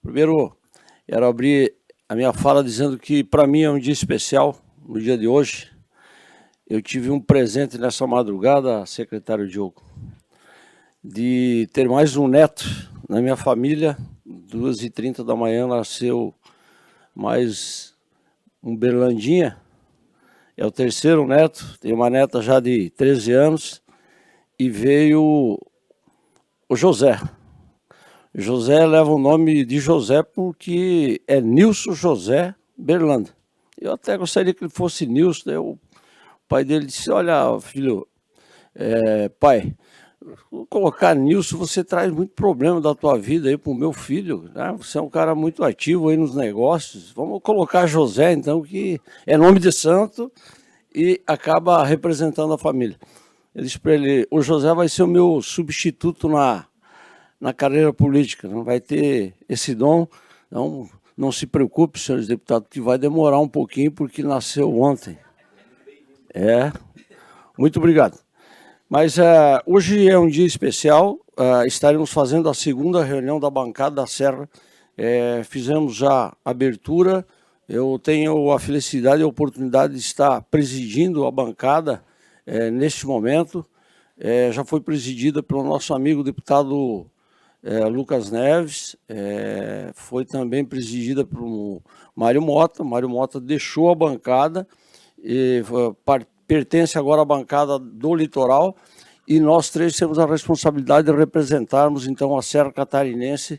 Primeiro, quero abrir a minha fala dizendo que, para mim, é um dia especial, no dia de hoje. Eu tive um presente nessa madrugada, secretário Diogo, de ter mais um neto na minha família. 2h30 da manhã nasceu mais um Berlandinha, é o terceiro neto, tem uma neta já de 13 anos, e veio o José. José leva o nome de José porque é Nilson José Berlanda. Eu até gostaria que ele fosse Nilson, né? O pai dele disse, olha, filho, pai, vou colocar Nilson, você traz muito problema da tua vida aí para o meu filho, né? Você é um cara muito ativo aí nos negócios, vamos colocar José, então, que é nome de santo e acaba representando a família. Eu disse para ele, o José vai ser o meu substituto na carreira política, não vai ter esse dom, não se preocupe, senhores deputados, que vai demorar um pouquinho, porque nasceu ontem. Muito obrigado. Mas hoje é um dia especial, estaremos fazendo a segunda reunião da bancada da Serra, fizemos já a abertura, eu tenho a felicidade e a oportunidade de estar presidindo a bancada neste momento, já foi presidida pelo nosso amigo deputado Lucas Neves, foi também presidida por Mário Mota. Mário Mota deixou a bancada, pertence agora à bancada do Litoral, e nós três temos a responsabilidade de representarmos, então, a Serra Catarinense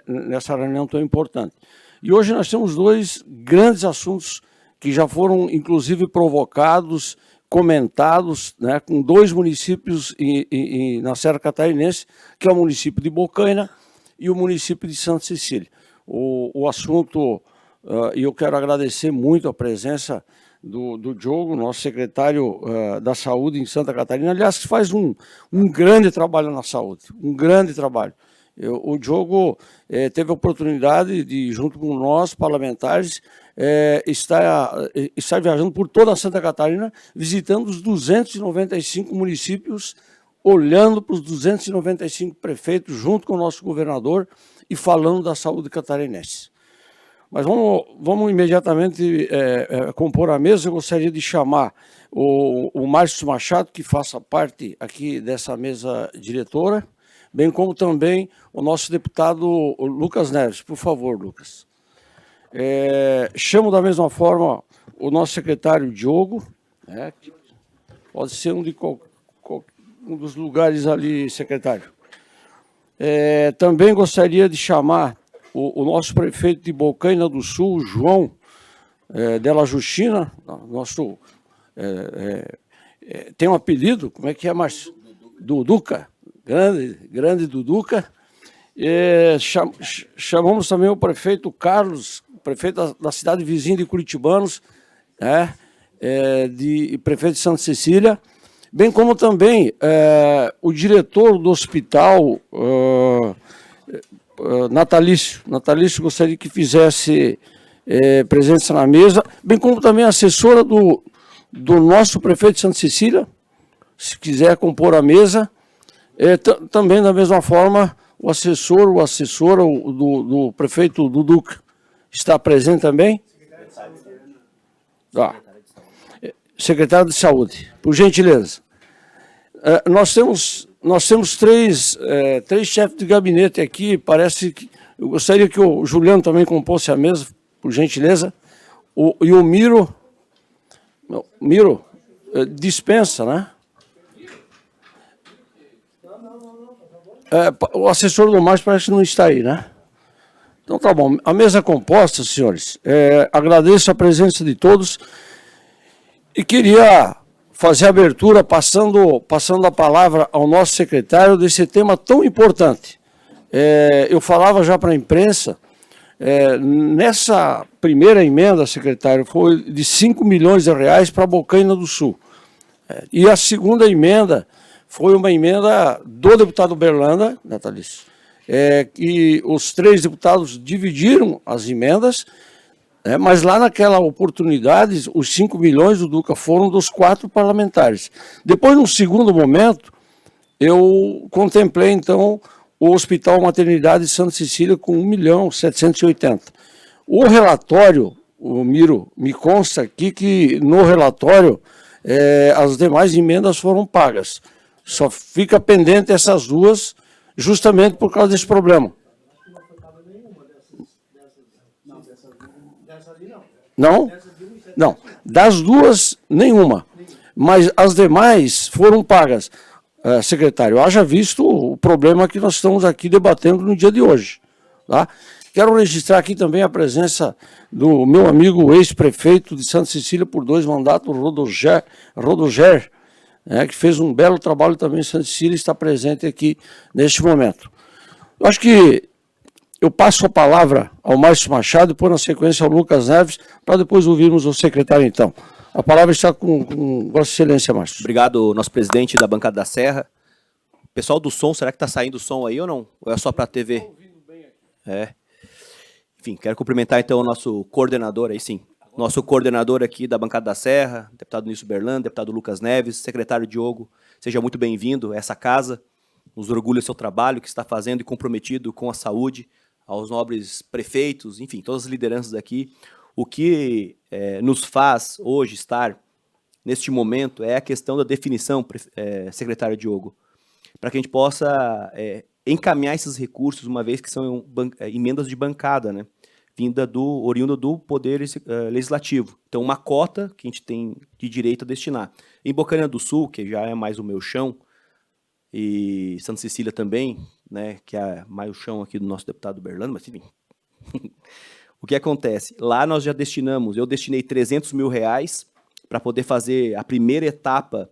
nessa reunião tão importante. E hoje nós temos dois grandes assuntos que já foram, inclusive, provocados, comentados, né, com dois municípios na Serra Catarinense, que é o município de Bocaina e o município de Santa Cecília. O assunto, e eu quero agradecer muito a presença do Diogo, nosso secretário da Saúde em Santa Catarina, aliás, que faz um grande trabalho na saúde, um grande trabalho. O Diogo teve a oportunidade de, junto com nós, parlamentares, estar viajando por toda a Santa Catarina, visitando os 295 municípios, olhando para os 295 prefeitos, junto com o nosso governador, e falando da saúde catarinense. Mas vamos imediatamente compor a mesa. Eu gostaria de chamar o Márcio Machado, que faça parte aqui dessa mesa diretora, bem como também o nosso deputado Lucas Neves. Por favor, Lucas. Chamo da mesma forma o nosso secretário Diogo, que pode ser um dos lugares ali, secretário. Também gostaria de chamar o nosso prefeito de Bocaina do Sul, João Della Justina, nosso, tem um apelido, como é que é, Márcio? Duduca, grande Duduca. Chamamos também o prefeito Carlos, prefeito da cidade vizinha de Curitibanos, prefeito de Santa Cecília, bem como também o diretor do hospital Natalício. Natalício gostaria que fizesse presença na mesa, bem como também a assessora do nosso prefeito de Santa Cecília, se quiser compor a mesa. Também, da mesma forma, o assessor ou assessora do prefeito Duduca está presente também? Secretário de Saúde, por gentileza. Nós temos três chefes de gabinete aqui, parece que... Eu gostaria que o Juliano também compôsse a mesa, por gentileza. E o Miro... Miro, dispensa, né? O assessor do Márcio parece que não está aí, né? Então tá bom. A mesa é composta, senhores. Agradeço a presença de todos e queria fazer a abertura passando a palavra ao nosso secretário desse tema tão importante. Eu falava já para a imprensa, nessa primeira emenda, secretário, foi de 5 milhões de reais para Bocaina do Sul. E a segunda emenda foi uma emenda do deputado Berlanda, Natalício, e os três deputados dividiram as emendas, mas lá naquela oportunidade, os 5 milhões do Duca foram dos 4 parlamentares. Depois, num segundo momento, eu contemplei, então, o Hospital Maternidade de Santa Cecília com 1.780.000. O relatório, o Miro, me consta aqui que no relatório as demais emendas foram pagas. Só fica pendente essas duas, justamente por causa desse problema. Não? Não. Das duas, nenhuma. Mas as demais foram pagas. Secretário, haja visto o problema que nós estamos aqui debatendo no dia de hoje. Tá? Quero registrar aqui também a presença do meu amigo ex-prefeito de Santa Cecília por 2 mandatos, Rodoger, que fez um belo trabalho também em Santa Cecília e está presente aqui neste momento. Eu acho que eu passo a palavra ao Márcio Machado e, por na sequência, ao Lucas Neves, para depois ouvirmos o secretário, então. A palavra está com Vossa Excelência, Márcio. Obrigado, nosso presidente da bancada da Serra. Pessoal do som, será que está saindo o som aí ou não? Ou é só para a TV? Estou ouvindo bem aqui. Enfim, quero cumprimentar, então, o nosso coordenador, aí sim, nosso coordenador aqui da bancada da Serra, deputado Nício Berlando, deputado Lucas Neves, secretário Diogo, seja muito bem-vindo a essa casa, nos orgulha do seu trabalho que está fazendo e comprometido com a saúde, aos nobres prefeitos, enfim, todas as lideranças aqui. O que nos faz hoje estar neste momento é a questão da definição, secretário Diogo, para que a gente possa encaminhar esses recursos, uma vez que são emendas de bancada, né, oriunda do Poder Legislativo. Então, uma cota que a gente tem de direito a destinar. Em Bocaina do Sul, que já é mais o meu chão, e Santa Cecília também, né, que é mais o chão aqui do nosso deputado Berlando, mas enfim. O que acontece? Lá nós já destinamos, eu destinei R$300 mil para poder fazer a primeira etapa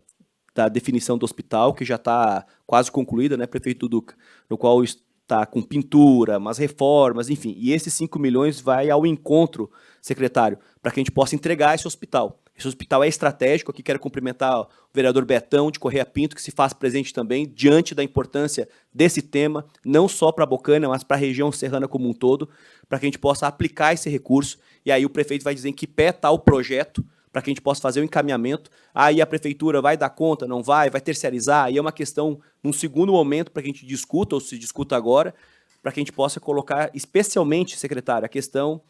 da definição do hospital, que já está quase concluída, né, prefeito Duca, no qual está com pintura, umas reformas, enfim. E esses 5 milhões vai ao encontro, secretário, para que a gente possa entregar esse hospital. Esse hospital é estratégico, aqui quero cumprimentar o vereador Betão de Correia Pinto, que se faz presente também, diante da importância desse tema, não só para a Bocaina, mas para a região serrana como um todo, para que a gente possa aplicar esse recurso, e aí o prefeito vai dizer em que pé está o projeto, para que a gente possa fazer o encaminhamento, aí a prefeitura vai dar conta, não vai terciarizar, aí é uma questão, num segundo momento, para que a gente discuta, ou se discuta agora, para que a gente possa colocar, especialmente, secretário, a questão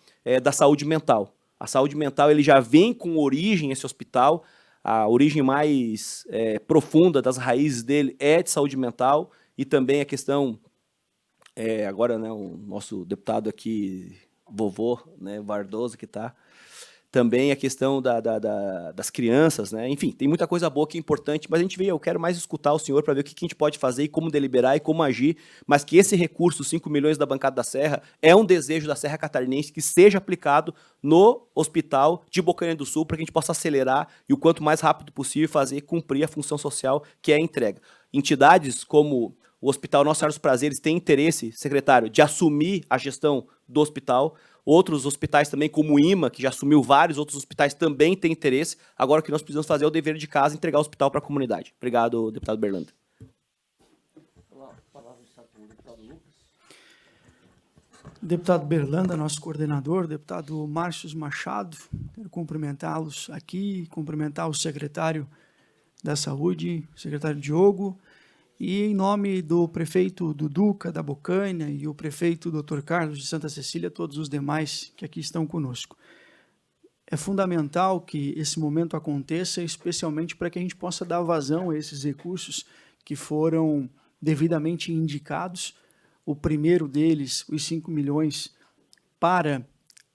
da saúde mental. A saúde mental, ele já vem com origem, esse hospital, a origem mais profunda das raízes dele é de saúde mental, e também a questão, agora, né, o nosso deputado aqui, vovô, né, Vardoso, que está, também a questão das crianças, né? Enfim, tem muita coisa boa que é importante, mas a gente eu quero mais escutar o senhor para ver o que a gente pode fazer e como deliberar e como agir, mas que esse recurso, 5 milhões da bancada da Serra, é um desejo da Serra Catarinense que seja aplicado no hospital de Bocaina do Sul, para que a gente possa acelerar e o quanto mais rápido possível fazer cumprir a função social que é a entrega. Entidades como o Hospital Nossa Senhora dos Prazeres têm interesse, secretário, de assumir a gestão do hospital. Outros hospitais também, como o IMA, que já assumiu vários outros hospitais, também têm interesse. Agora o que nós precisamos fazer é o dever de casa, entregar o hospital para a comunidade. Obrigado, deputado Berlando. Deputado Berlanda, nosso coordenador, deputado Márcio Machado, quero cumprimentá-los aqui, cumprimentar o secretário da Saúde, o secretário Diogo, e em nome do prefeito Duduca, da Bocaina, e o prefeito Dr. Carlos de Santa Cecília, todos os demais que aqui estão conosco. É fundamental que esse momento aconteça, especialmente para que a gente possa dar vazão a esses recursos que foram devidamente indicados. O primeiro deles, os 5 milhões para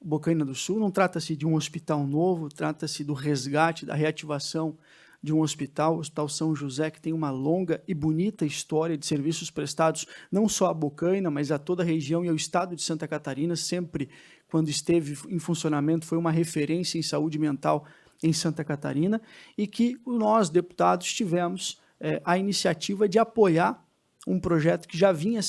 Bocaina do Sul, não trata-se de um hospital novo, trata-se do resgate, da reativação de um hospital, o Hospital São José, que tem uma longa e bonita história de serviços prestados não só a Bocaina, mas a toda a região e ao estado de Santa Catarina. Sempre, quando esteve em funcionamento, foi uma referência em saúde mental em Santa Catarina, e que nós, deputados, tivemos a iniciativa de apoiar um projeto que já vinha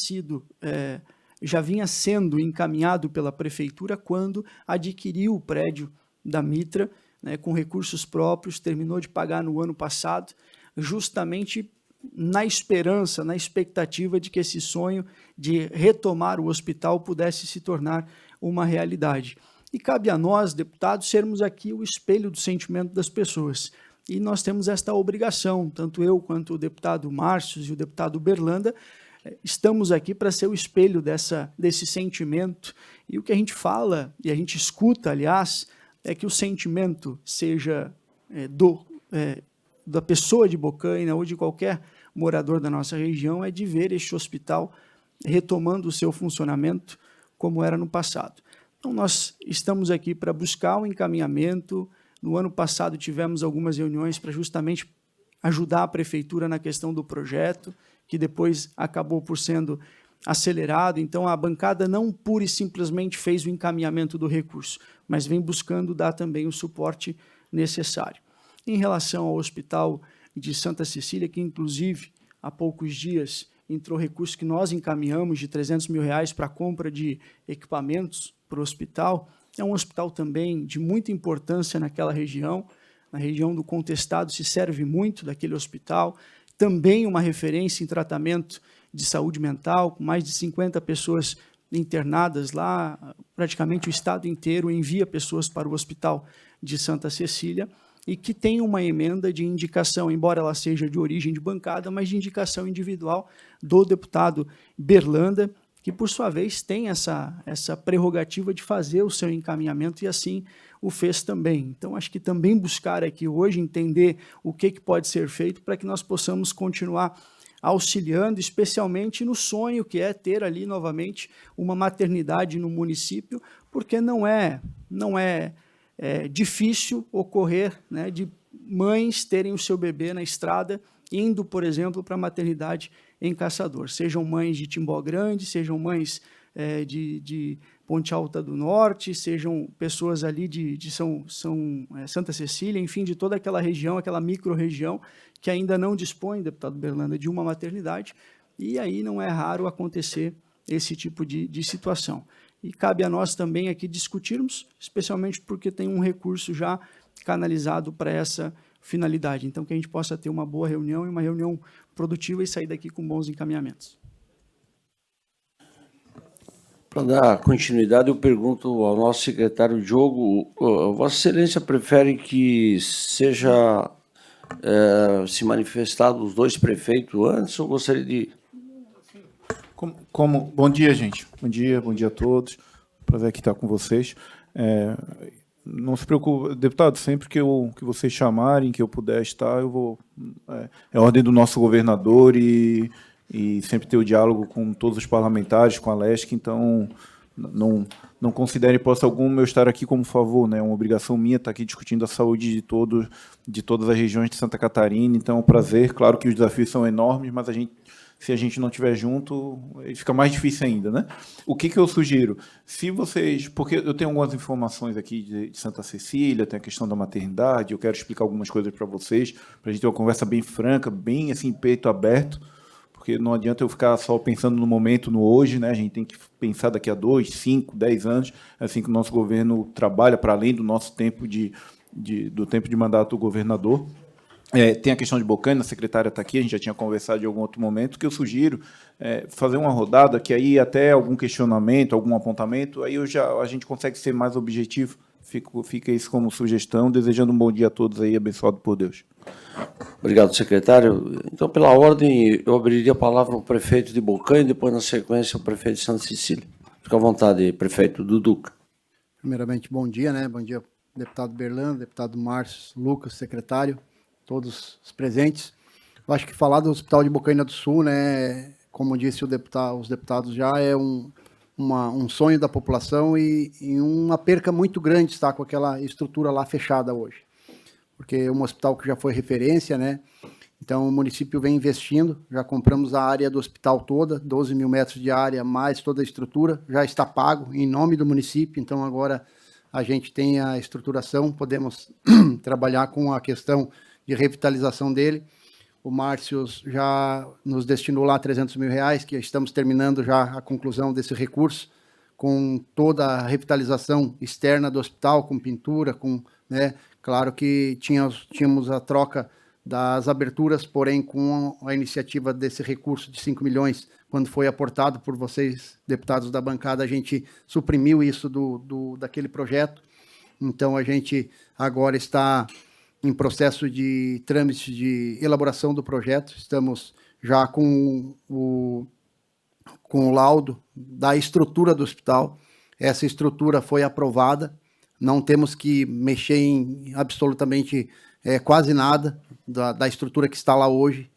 sendo encaminhado pela prefeitura quando adquiriu o prédio da Mitra, né, com recursos próprios, terminou de pagar no ano passado, justamente na esperança, na expectativa de que esse sonho de retomar o hospital pudesse se tornar uma realidade. E cabe a nós, deputados, sermos aqui o espelho do sentimento das pessoas. E nós temos esta obrigação, tanto eu quanto o deputado Márcio e o deputado Berlanda, estamos aqui para ser o espelho desse sentimento. E o que a gente fala, e a gente escuta, aliás, é que o sentimento seja da pessoa de Bocaina ou de qualquer morador da nossa região é de ver este hospital retomando o seu funcionamento como era no passado. Então, nós estamos aqui para buscar um encaminhamento. No ano passado, tivemos algumas reuniões para justamente ajudar a prefeitura na questão do projeto, que depois acabou por sendo acelerado. Então, a bancada não pura e simplesmente fez o encaminhamento do recurso, mas vem buscando dar também o suporte necessário. Em relação ao Hospital de Santa Cecília, que inclusive há poucos dias entrou recurso que nós encaminhamos de R$300 mil para a compra de equipamentos para o hospital, é um hospital também de muita importância naquela região. Na região do Contestado se serve muito daquele hospital, também uma referência em tratamento de saúde mental, com mais de 50 pessoas internadas lá, praticamente o estado inteiro envia pessoas para o Hospital de Santa Cecília, e que tem uma emenda de indicação, embora ela seja de origem de bancada, mas de indicação individual do deputado Berlanda, que, por sua vez, tem essa prerrogativa de fazer o seu encaminhamento, e assim o fez também. Então, acho que também buscar aqui hoje entender o que pode ser feito para que nós possamos continuar auxiliando, especialmente no sonho que é ter ali novamente uma maternidade no município, porque não é difícil ocorrer, né, de mães terem o seu bebê na estrada, indo, por exemplo, para a maternidade em Caçador. Sejam mães de Timbó Grande, sejam mães de Ponte Alta do Norte, sejam pessoas ali de Santa Cecília, enfim, de toda aquela região, aquela micro-região, que ainda não dispõe, deputado Berlanda, de uma maternidade, e aí não é raro acontecer esse tipo de situação. E cabe a nós também aqui discutirmos, especialmente porque tem um recurso já canalizado para essa finalidade. Então, que a gente possa ter uma boa reunião e uma reunião produtiva e sair daqui com bons encaminhamentos. Para dar continuidade, eu pergunto ao nosso secretário Diogo, Vossa Excelência prefere que seja se manifestado os dois prefeitos antes, ou gostaria de... Bom dia, gente. Bom dia a todos. Prazer aqui estar com vocês. Não se preocupe, deputado, sempre que vocês chamarem, que eu puder estar, eu vou... É ordem do nosso governador e sempre ter o diálogo com todos os parlamentares, com a LESC, então não considere hipótese alguma eu estar aqui como favor, né? É uma obrigação minha estar aqui discutindo a saúde de todas as regiões de Santa Catarina, então é um prazer. Claro que os desafios são enormes, mas se a gente não estiver junto, fica mais difícil ainda, né? O que eu sugiro? Se vocês... Porque eu tenho algumas informações aqui de Santa Cecília, tem a questão da maternidade, eu quero explicar algumas coisas para vocês, para a gente ter uma conversa bem franca, bem assim, peito aberto, porque não adianta eu ficar só pensando no momento, no hoje, né? A gente tem que pensar daqui a 2, 5, 10 anos, assim que o nosso governo trabalha para além do nosso tempo do tempo de mandato do governador. Tem a questão de Bocaina, a secretária está aqui, a gente já tinha conversado em algum outro momento, que eu sugiro fazer uma rodada, que aí até algum questionamento, algum apontamento, aí a gente consegue ser mais objetivo. Fica isso como sugestão, desejando um bom dia a todos aí, abençoado por Deus. Obrigado, secretário. Então, pela ordem, eu abriria a palavra ao prefeito de Bocaina e depois, na sequência, ao prefeito de Santa Cecília. Fica à vontade, prefeito Duduca. Primeiramente, bom dia, né? Bom dia, deputado Berlanda, deputado Márcio, Lucas, secretário, todos os presentes. Eu acho que falar do Hospital de Bocaina do Sul, né, como disse os deputados já, é um sonho da população e uma perca muito grande estar com aquela estrutura lá fechada hoje. Porque é um hospital que já foi referência, né? Então o município vem investindo, já compramos a área do hospital toda, 12 mil metros de área, mais toda a estrutura, já está pago em nome do município, então agora a gente tem a estruturação, podemos trabalhar com a questão de revitalização dele. O Márcio já nos destinou lá R$300 mil, que estamos terminando já a conclusão desse recurso, com toda a revitalização externa do hospital, com pintura, né, claro que tínhamos a troca das aberturas, porém com a iniciativa desse recurso de 5 milhões, quando foi aportado por vocês, deputados da bancada, a gente suprimiu isso daquele projeto. Então a gente agora está em processo de trâmite de elaboração do projeto, estamos já com com o laudo da estrutura do hospital. Essa estrutura foi aprovada, não temos que mexer em absolutamente quase nada da estrutura que está lá hoje.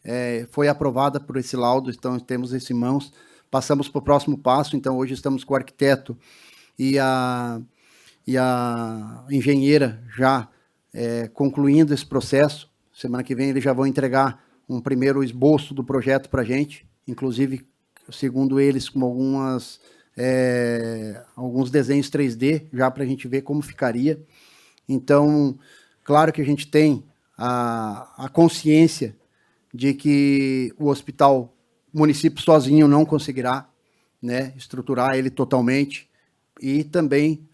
Foi aprovada por esse laudo, então temos isso em mãos. Passamos para o próximo passo, então hoje estamos com o arquiteto e a engenheira já concluindo esse processo. Semana que vem eles já vão entregar um primeiro esboço do projeto para a gente, inclusive, segundo eles, com alguns desenhos 3D, já para a gente ver como ficaria. Então, claro que a gente tem a consciência de que o hospital, o município sozinho não conseguirá, né, estruturar ele totalmente e também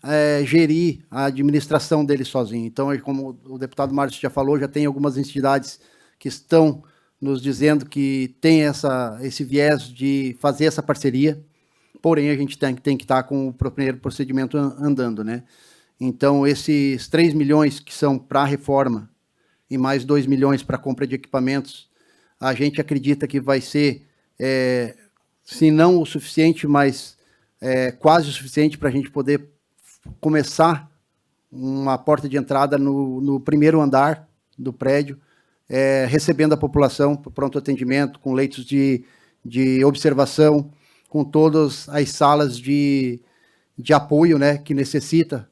gerir a administração dele sozinho. Então, como o deputado Márcio já falou, já tem algumas entidades que estão nos dizendo que tem esse viés de fazer essa parceria, porém a gente tem que estar com o primeiro procedimento andando, né? Então, esses 3 milhões que são para a reforma e mais 2 milhões para a compra de equipamentos, a gente acredita que vai ser, se não o suficiente, mas quase o suficiente para a gente poder começar uma porta de entrada no primeiro andar do prédio, recebendo a população por pronto atendimento, com leitos de observação, com todas as salas de apoio, né, que necessita,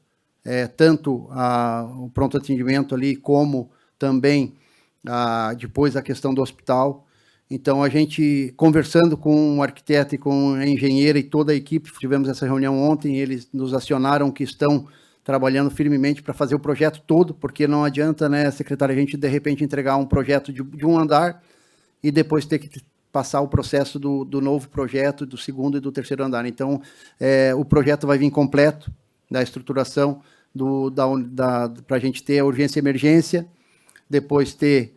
tanto o pronto atendimento ali, como também depois a questão do hospital. Então, a gente, conversando com o arquiteto e com a engenheira e toda a equipe, tivemos essa reunião ontem, eles nos acionaram que estão trabalhando firmemente para fazer o projeto todo, porque não adianta, né, secretária, a gente de repente entregar um projeto de um andar e depois ter que passar o processo do novo projeto, do segundo e do terceiro andar. Então, o projeto vai vir completo da estruturação para a gente ter a urgência e emergência, depois ter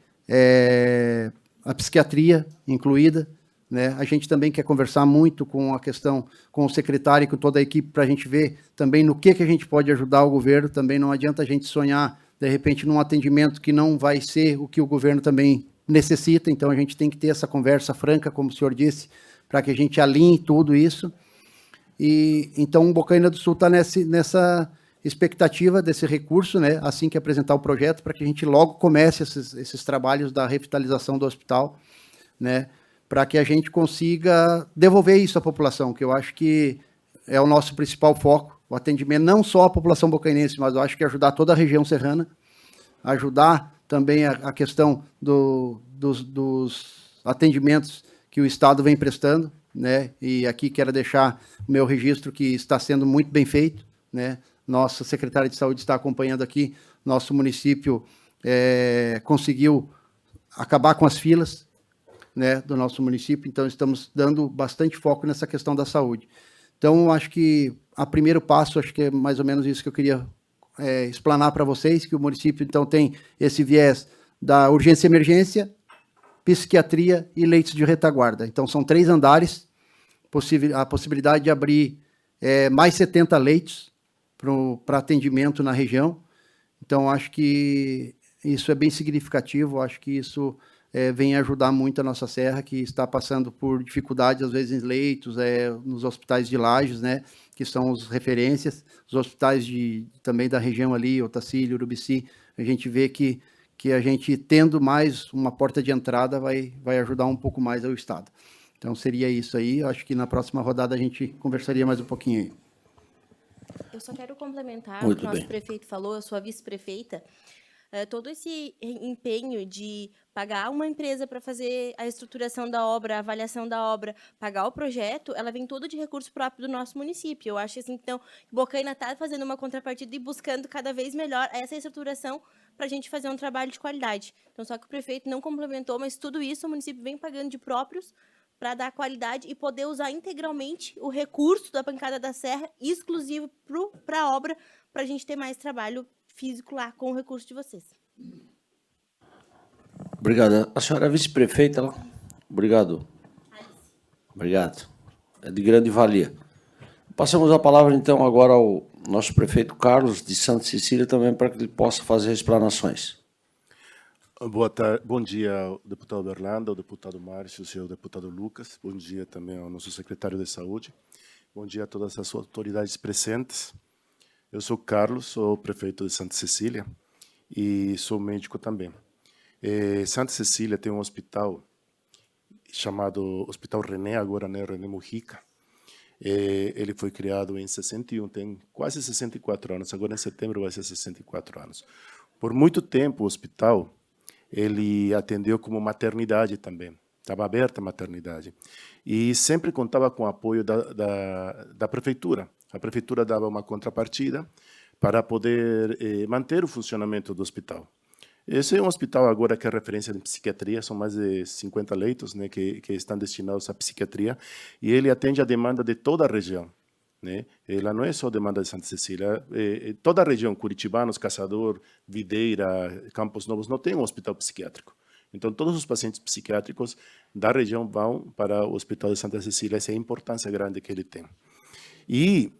a psiquiatria incluída, né? A gente também quer conversar muito com a questão, com o secretário e com toda a equipe, para a gente ver também no que a gente pode ajudar o governo. Também não adianta a gente sonhar, de repente, num atendimento que não vai ser o que o governo também necessita. Então, a gente tem que ter essa conversa franca, como o senhor disse, para que a gente alinhe tudo isso. E então, o Bocaina do Sul está nessa expectativa desse recurso, né, assim que apresentar o projeto, para que a gente logo comece esses trabalhos da revitalização do hospital, né, para que a gente consiga devolver isso à população, que eu acho que é o nosso principal foco, o atendimento não só à população bocainense, mas eu acho que ajudar toda a região serrana, ajudar também a questão dos atendimentos que o Estado vem prestando, né, e aqui quero deixar o meu registro que está sendo muito bem feito, né. Nossa secretária de Saúde está acompanhando aqui, nosso município conseguiu acabar com as filas, né, do nosso município, então estamos dando bastante foco nessa questão da saúde. Então, acho que a primeiro passo, acho que é mais ou menos isso que eu queria explanar para vocês, que o município, então, tem esse viés da urgência e emergência, psiquiatria e leitos de retaguarda. Então, são 3 andares, a possibilidade de abrir mais 70 leitos para atendimento na região. Então, acho que isso é bem significativo, acho que isso vem ajudar muito a nossa serra, que está passando por dificuldades, às vezes, em leitos, nos hospitais de Lages, né, que são as referências, os hospitais também da região ali, Otacílio, Urubici, a gente vê que a gente, tendo mais uma porta de entrada, vai ajudar um pouco mais ao Estado. Então, seria isso aí, acho que na próxima rodada a gente conversaria mais um pouquinho aí. Eu só quero complementar Muito o que o nosso bem. prefeito falou, eu sou a vice-prefeita. Todo esse empenho de pagar uma empresa para fazer a estruturação da obra, a avaliação da obra, pagar o projeto, ela vem todo de recurso próprio do nosso município. Eu acho assim, então, Bocaina está fazendo uma contrapartida e buscando cada vez melhor essa estruturação para a gente fazer um trabalho de qualidade. Então, só que o prefeito não complementou, mas tudo isso o município vem pagando de próprios para dar qualidade e poder usar integralmente o recurso da Bancada da Serra, exclusivo para a obra, para a gente ter mais trabalho físico lá com o recurso de vocês. Obrigado. A senhora é vice-prefeita lá? Obrigado. Obrigado. É de grande valia. Passamos a palavra, então, agora ao nosso prefeito Carlos de Santa Cecília, também para que ele possa fazer explanações. Bom dia ao deputado Berlanda, ao deputado Márcio e ao deputado Lucas. Bom dia também ao nosso secretário de Saúde. Bom dia a todas as autoridades presentes. Eu sou Carlos, sou prefeito de Santa Cecília e sou médico também. Santa Cecília tem um hospital chamado Hospital René, agora, né, René Mujica. Ele foi criado em 61, tem quase 64 anos, agora em setembro vai ser 64 anos. Por muito tempo o hospital ele atendeu como maternidade também, estava aberta a maternidade. E sempre contava com o apoio da prefeitura. A prefeitura dava uma contrapartida para poder manter o funcionamento do hospital. Esse é um hospital agora que é referência em psiquiatria, são mais de 50 leitos, né, que estão destinados à psiquiatria, e ele atende a demanda de toda a região, né? Ela não é só demanda de Santa Cecília, toda a região, Curitibanos, Caçador, Videira, Campos Novos, não tem um hospital psiquiátrico. Então, todos os pacientes psiquiátricos da região vão para o Hospital de Santa Cecília, essa é a importância grande que ele tem. E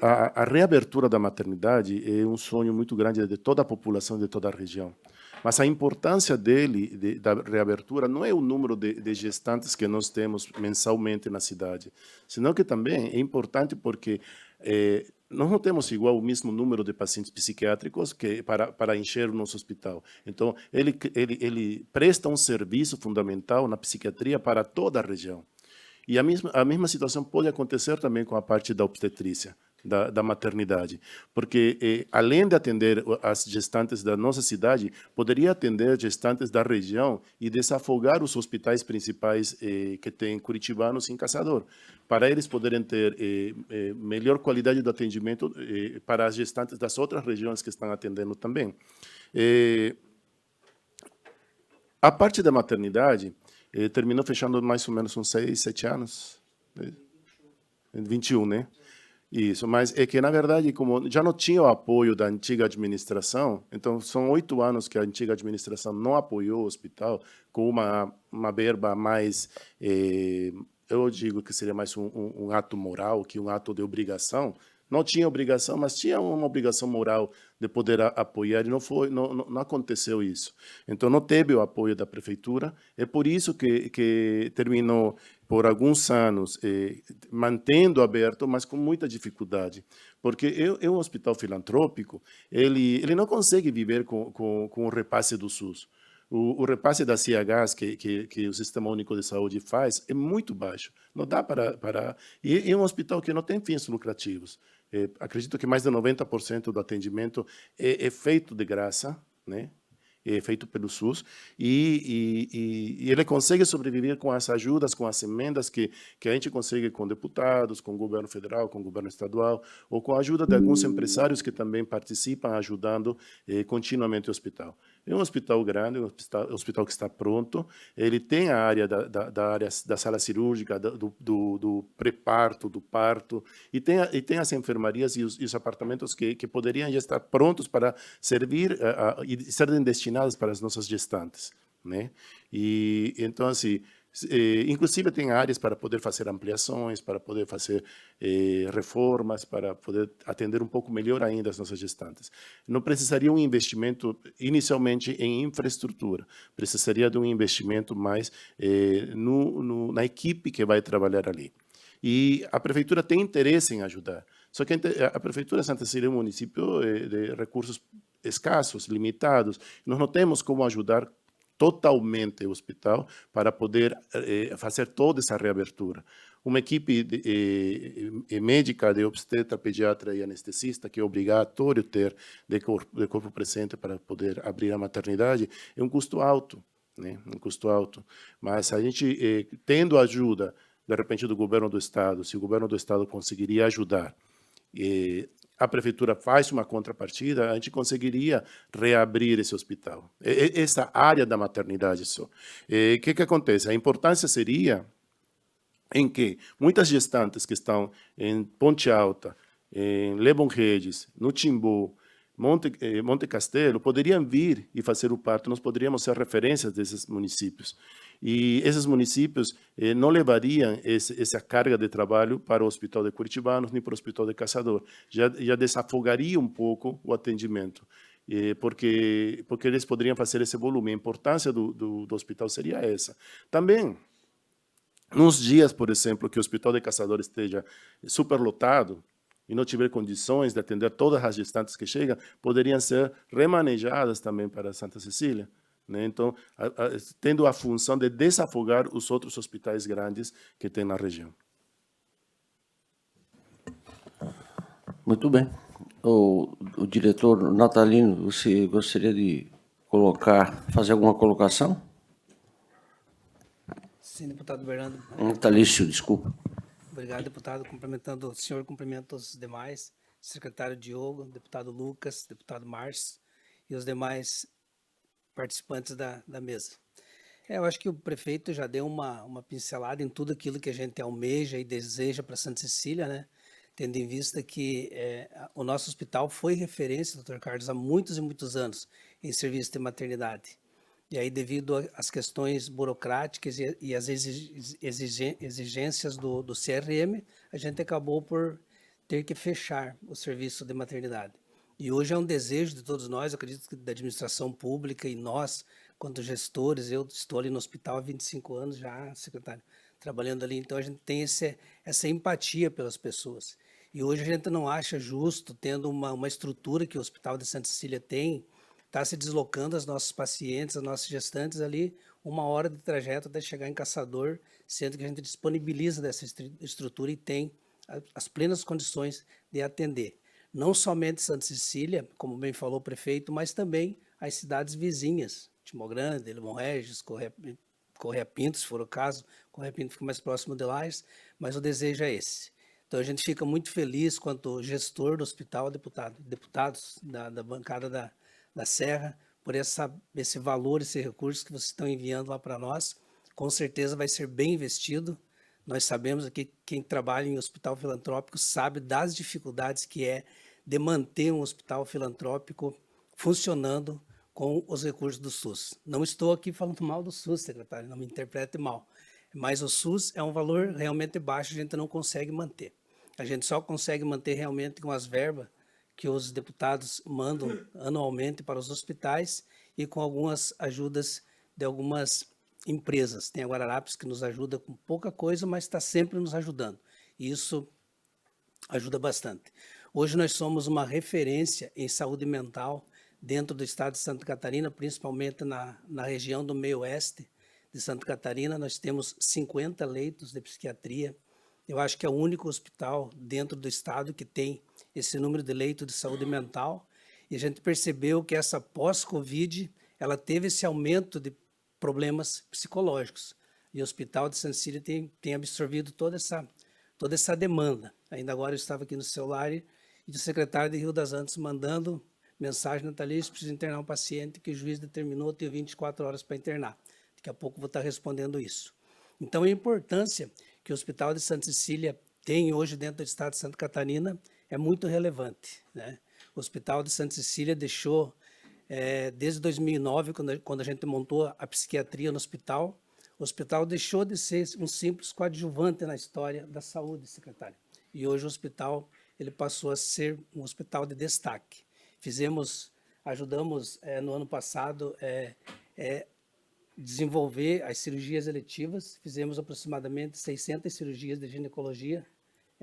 a reabertura da maternidade é um sonho muito grande de toda a população, de toda a região. Mas a importância da reabertura não é o número de gestantes que nós temos mensalmente na cidade, senão que também é importante porque nós não temos igual o mesmo número de pacientes psiquiátricos que para encher o nosso hospital. Então, ele presta um serviço fundamental na psiquiatria para toda a região. E a mesma situação pode acontecer também com a parte da obstetrícia, da maternidade, porque além de atender as gestantes da nossa cidade, poderia atender gestantes da região e desafogar os hospitais principais que tem curitibanos em Caçador, para eles poderem ter melhor qualidade do atendimento para as gestantes das outras regiões que estão atendendo também. A parte da maternidade terminou fechando mais ou menos uns 6, 7 anos. 21, né? Isso, mas é que, na verdade, como já não tinha o apoio da antiga administração, então são 8 anos que a antiga administração não apoiou o hospital com uma verba mais, eu digo que seria mais um ato moral que um ato de obrigação. Não tinha obrigação, mas tinha uma obrigação moral de poder apoiar, e não aconteceu isso. Então, não teve o apoio da prefeitura, é por isso que terminou por alguns anos mantendo aberto, mas com muita dificuldade, porque é um hospital filantrópico, ele não consegue viver com o repasse do SUS. O repasse da CIAGAS que o Sistema Único de Saúde faz é muito baixo. Não dá para... E é um hospital que não tem fins lucrativos. Acredito que mais de 90% do atendimento é feito de graça, né? É feito pelo SUS, e ele consegue sobreviver com as ajudas, com as emendas que a gente consegue com deputados, com o governo federal, com o governo estadual, ou com a ajuda de alguns empresários que também participam, ajudando continuamente o hospital. É um hospital grande, um hospital que está pronto, ele tem a área da sala cirúrgica, do pré-parto, do parto, e tem as enfermarias e os apartamentos que poderiam já estar prontos para servir e serem destinados para as nossas gestantes, né? E então, assim, inclusive tem áreas para poder fazer ampliações, para poder fazer reformas, para poder atender um pouco melhor ainda as nossas gestantes. Não precisaria um investimento inicialmente em infraestrutura, precisaria de um investimento mais na equipe que vai trabalhar ali. E a prefeitura tem interesse em ajudar, só que a prefeitura de Santa Cecília é um município de recursos escassos, limitados, nós não temos como ajudar totalmente o hospital para poder fazer toda essa reabertura. Uma equipe médica de obstetra, pediatra e anestesista, que é obrigatório ter de corpo presente para poder abrir a maternidade, é um custo alto, né? Um custo alto. Mas a gente, tendo ajuda, de repente, do governo do Estado, se o governo do Estado conseguiria ajudar, a prefeitura faz uma contrapartida, a gente conseguiria reabrir esse hospital. Essa área da maternidade só. O que acontece? A importância seria em que muitas gestantes que estão em Ponte Alta, em Lebon Regis, no Timbu, Monte Castelo, poderiam vir e fazer o parto, nós poderíamos ser referências desses municípios. E esses municípios não levariam essa carga de trabalho para o Hospital de Curitibanos nem para o Hospital de Caçador. Já desafogaria um pouco o atendimento. porque eles poderiam fazer esse volume. A importância do hospital seria essa. Também, nos dias, por exemplo, que o Hospital de Caçadores esteja superlotado e não tiver condições de atender todas as gestantes que chegam, poderiam ser remanejadas também para Santa Cecília, né? Então, tendo a função de desafogar os outros hospitais grandes que tem na região. Muito bem. O diretor Natalino, você gostaria de fazer alguma colocação? Sim, deputado Bernardo. Natalício, desculpa. Obrigado, deputado. Cumprimento o senhor, cumprimento os demais, secretário Diogo, deputado Lucas, deputado Márcio e os demais participantes da mesa. Eu acho que o prefeito já deu uma pincelada em tudo aquilo que a gente almeja e deseja para Santa Cecília, né? Tendo em vista que o nosso hospital foi referência, doutor Carlos, há muitos e muitos anos em serviço de maternidade. E aí, devido às questões burocráticas e às exigências do CRM, a gente acabou por ter que fechar o serviço de maternidade. E hoje é um desejo de todos nós, acredito que da administração pública e nós, quanto gestores, eu estou ali no hospital há 25 anos já, secretário, trabalhando ali, então a gente tem essa empatia pelas pessoas. E hoje a gente não acha justo, tendo uma estrutura que o Hospital de Santa Cecília tem, estar se deslocando as nossos pacientes, as nossas gestantes ali, 1 hora de trajeto até chegar em Caçador, sendo que a gente disponibiliza dessa estrutura e tem as plenas condições de atender. Não somente Santa Cecília, como bem falou o prefeito, mas também as cidades vizinhas, Timogrande, Limão Regis, Correia Pinto, se for o caso, Correia Pinto fica mais próximo de Lages, mas o desejo é esse. Então a gente fica muito feliz quanto gestor do hospital, deputados da bancada da Serra, por esse valor, esse recurso que vocês estão enviando lá para nós. Com certeza vai ser bem investido. Nós sabemos aqui, quem trabalha em hospital filantrópico sabe das dificuldades que é de manter um hospital filantrópico funcionando com os recursos do SUS. Não estou aqui falando mal do SUS, secretário, não me interprete mal. Mas o SUS é um valor realmente baixo, a gente não consegue manter. A gente só consegue manter realmente com as verbas que os deputados mandam anualmente para os hospitais e com algumas ajudas de algumas empresas. Tem a Guararapes que nos ajuda com pouca coisa, mas está sempre nos ajudando. E isso ajuda bastante. Hoje nós somos uma referência em saúde mental dentro do estado de Santa Catarina, principalmente na região do meio oeste de Santa Catarina. Nós temos 50 leitos de psiquiatria. Eu acho que é o único hospital dentro do estado que tem esse número de leitos de saúde mental. E a gente percebeu que essa pós-Covid, ela teve esse aumento de problemas psicológicos. E o Hospital de Santa Cecília tem absorvido toda essa demanda. Ainda agora eu estava aqui no celular e o secretário de Rio das Antas mandando mensagem, Natalício, preciso internar um paciente que o juiz determinou ter 24 horas para internar. Daqui a pouco eu vou estar respondendo isso. Então, a importância que o Hospital de Santa Cecília tem hoje dentro do estado de Santa Catarina é muito relevante, né? O Hospital de Santa Cecília deixou, desde 2009, quando a gente montou a psiquiatria no hospital, o hospital deixou de ser um simples coadjuvante na história da saúde, secretário. E hoje o hospital ele passou a ser um hospital de destaque. Ajudamos no ano passado desenvolver as cirurgias eletivas, fizemos aproximadamente 600 cirurgias de ginecologia,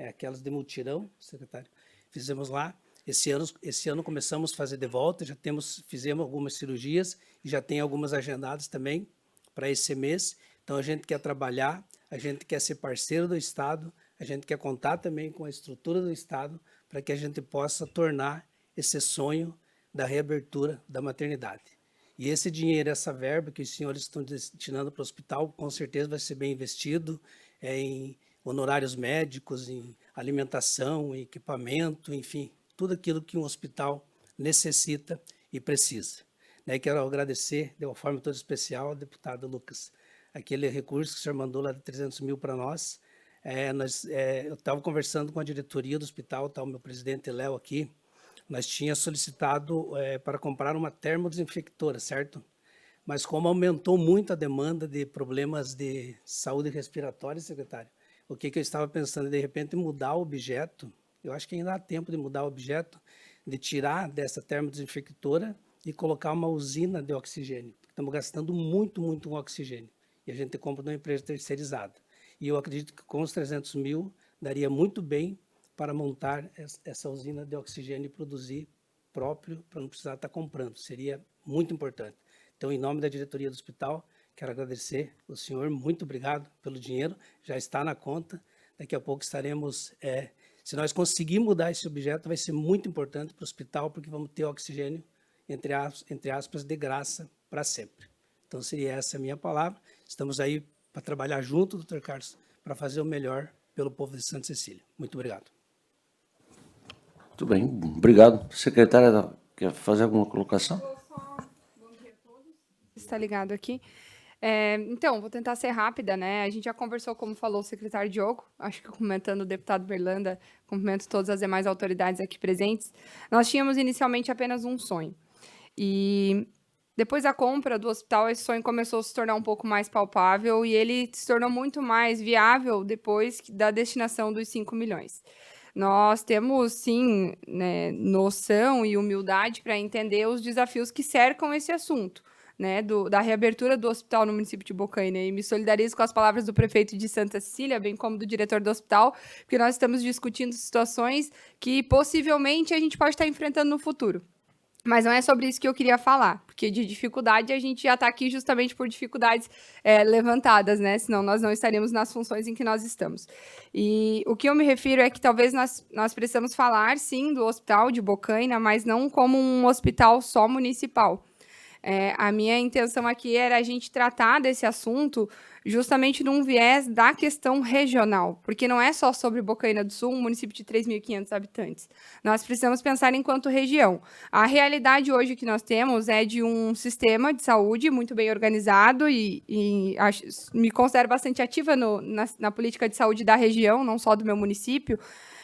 aquelas de mutirão, secretário, fizemos lá. Esse ano começamos a fazer de volta, fizemos algumas cirurgias e já tem algumas agendadas também para esse mês. Então a gente quer trabalhar, a gente quer ser parceiro do Estado, a gente quer contar também com a estrutura do Estado para que a gente possa tornar esse sonho da reabertura da maternidade. E esse dinheiro, essa verba que os senhores estão destinando para o hospital, com certeza vai ser bem investido em honorários médicos, em alimentação, em equipamento, enfim, tudo aquilo que um hospital necessita e precisa. Quero agradecer, de uma forma toda especial, ao deputado Lucas, aquele recurso que o senhor mandou lá de 300 mil para nós. Eu estava conversando com a diretoria do hospital, está o meu presidente Léo aqui, nós tínhamos solicitado para comprar uma termodesinfectora, certo? Mas como aumentou muito a demanda de problemas de saúde respiratória, secretário, o que eu estava pensando, de repente, mudar o objeto, Eu acho que ainda há tempo de mudar o objeto, de tirar dessa termodesinfectora e colocar uma usina de oxigênio. Estamos gastando muito com oxigênio. E a gente compra de uma empresa terceirizada. E eu acredito que com os 300 mil daria muito bem para montar essa usina de oxigênio e produzir próprio, para não precisar estar comprando. Seria muito importante. Então, em nome da diretoria do hospital, quero agradecer o senhor. Muito obrigado pelo dinheiro. Já está na conta. Daqui a pouco estaremos... se nós conseguirmos mudar esse objeto, vai ser muito importante para o hospital, porque vamos ter oxigênio, entre aspas, de graça para sempre. Então, seria essa a minha palavra. Estamos aí para trabalhar junto, doutor Carlos, para fazer o melhor pelo povo de Santa Cecília. Muito obrigado. Muito bem, obrigado. Secretária, quer fazer alguma colocação? Bom dia a todos. Está ligado aqui. Então, vou tentar ser rápida, né? A gente já conversou, como falou o secretário Diogo, acho que cumprimentando o deputado Berlanda, cumprimento todas as demais autoridades aqui presentes. Nós tínhamos inicialmente apenas um sonho. E depois da compra do hospital, esse sonho começou a se tornar um pouco mais palpável e ele se tornou muito mais viável depois da destinação dos 5 milhões. Nós temos, sim, né, noção e humildade para entender os desafios que cercam esse assunto, né, da reabertura do hospital no município de Bocaina. E me solidarizo com as palavras do prefeito de Santa Cecília, bem como do diretor do hospital, porque nós estamos discutindo situações que possivelmente a gente pode estar enfrentando no futuro. Mas não é sobre isso que eu queria falar, porque de dificuldade a gente já está aqui justamente por dificuldades levantadas, né? Senão nós não estaríamos nas funções em que nós estamos. E o que eu me refiro é que talvez nós precisamos falar, sim, do hospital de Bocaina, mas não como um hospital só municipal. A minha intenção aqui era a gente tratar desse assunto justamente num viés da questão regional, porque não é só sobre Bocaina do Sul, um município de 3.500 habitantes. Nós precisamos pensar enquanto região. A realidade hoje que nós temos é de um sistema de saúde muito bem organizado e me considero bastante ativa na política de saúde da região, não só do meu município,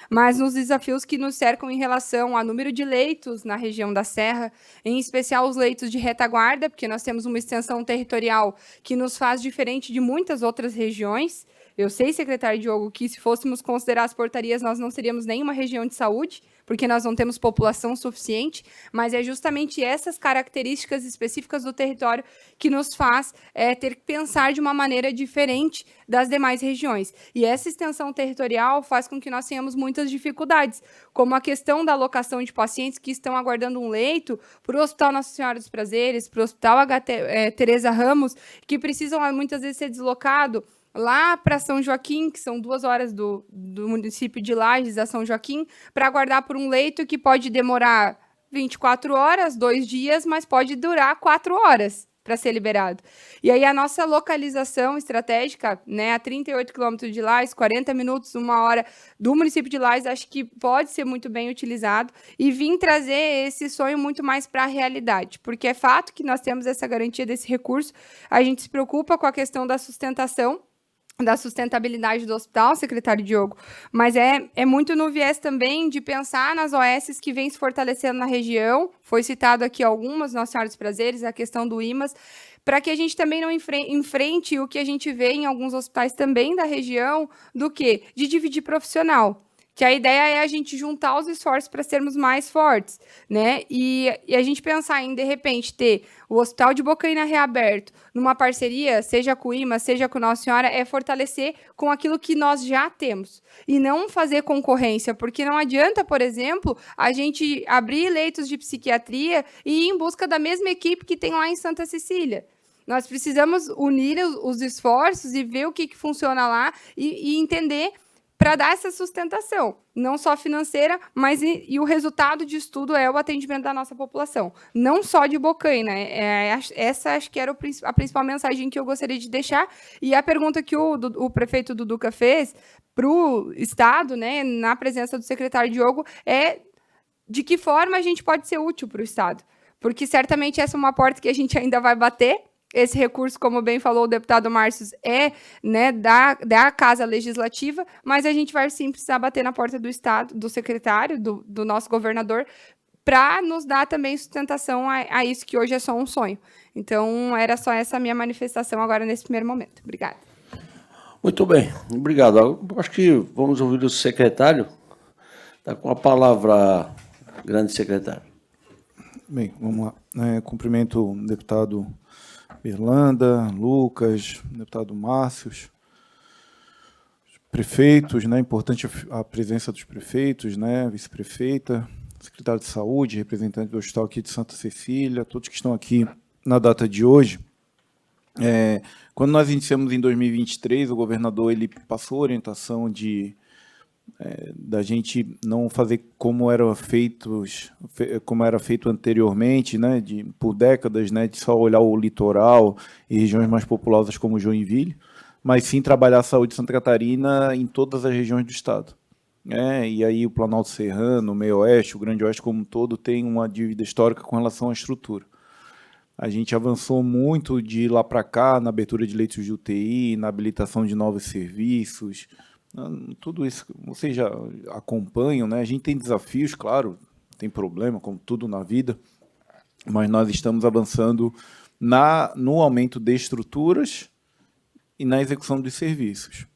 mas nos desafios que nos cercam em relação ao número de leitos na região da Serra, em especial os leitos de retaguarda, porque nós temos uma extensão territorial que nos faz diferente de muitas outras regiões. Eu sei, secretário Diogo, que se fôssemos considerar as portarias, nós não seríamos nenhuma região de saúde, porque nós não temos população suficiente, mas é justamente essas características específicas do território que nos faz ter que pensar de uma maneira diferente das demais regiões. E essa extensão territorial faz com que nós tenhamos muitas dificuldades, como a questão da alocação de pacientes que estão aguardando um leito para o Hospital Nossa Senhora dos Prazeres, para o Hospital Teresa Ramos, que precisam muitas vezes ser deslocados lá para São Joaquim, que são 2 horas do município de Lages a São Joaquim, para aguardar por um leito que pode demorar 24 horas, 2 dias, mas pode durar 4 horas para ser liberado. E aí a nossa localização estratégica, né, a 38 quilômetros de Lages, 40 minutos, 1 hora do município de Lages, acho que pode ser muito bem utilizado e vir trazer esse sonho muito mais para a realidade, porque é fato que nós temos essa garantia desse recurso, a gente se preocupa com a questão da sustentação, da sustentabilidade do hospital, secretário Diogo, mas é muito no viés também de pensar nas OSs que vêm se fortalecendo na região, foi citado aqui algumas, Nossa Senhora dos Prazeres, a questão do IMAS, para que a gente também não enfrente o que a gente vê em alguns hospitais também da região, do quê? De dividir profissional. Que a ideia é a gente juntar os esforços para sermos mais fortes, né? E a gente pensar em, de repente, ter o Hospital de Bocaina reaberto numa parceria, seja com o IMA, seja com Nossa Senhora, é fortalecer com aquilo que nós já temos. E não fazer concorrência, porque não adianta, por exemplo, a gente abrir leitos de psiquiatria e ir em busca da mesma equipe que tem lá em Santa Cecília. Nós precisamos unir os esforços e ver o que funciona lá e entender para dar essa sustentação, não só financeira, mas e o resultado disso tudo é o atendimento da nossa população, não só de Bocaina. Essa acho que era a principal mensagem que eu gostaria de deixar, e a pergunta que o prefeito Duduca fez para o Estado, né, na presença do secretário Diogo, é de que forma a gente pode ser útil para o Estado, porque certamente essa é uma porta que a gente ainda vai bater. Esse recurso, como bem falou o deputado Márcio, né, da Casa Legislativa, mas a gente vai sim precisar bater na porta do Estado, do secretário, do nosso governador, para nos dar também sustentação a isso que hoje é só um sonho. Então, era só essa minha manifestação agora nesse primeiro momento. Obrigada. Muito bem, obrigado. Acho que vamos ouvir o secretário Está com a palavra, grande secretário. Bem, vamos lá. Cumprimento o deputado Berlanda, Lucas, o deputado Márcios, os prefeitos, né? Importante a presença dos prefeitos, né? Vice-prefeita, secretário de Saúde, representante do hospital aqui de Santa Cecília, todos que estão aqui na data de hoje. Quando nós iniciamos em 2023, o governador ele passou a orientação da gente não fazer como era feito anteriormente, né, por décadas, né, de só olhar o litoral e regiões mais populosas como Joinville, mas sim trabalhar a saúde de Santa Catarina em todas as regiões do estado. E aí o Planalto Serrano, o Meio Oeste, o Grande Oeste como um todo tem uma dívida histórica com relação à estrutura. A gente avançou muito de lá para cá na abertura de leitos de UTI, na habilitação de novos serviços, tudo isso vocês já acompanham, né? A gente tem desafios, claro, tem problema, como tudo na vida, mas nós estamos avançando no aumento de estruturas e na execução dos serviços.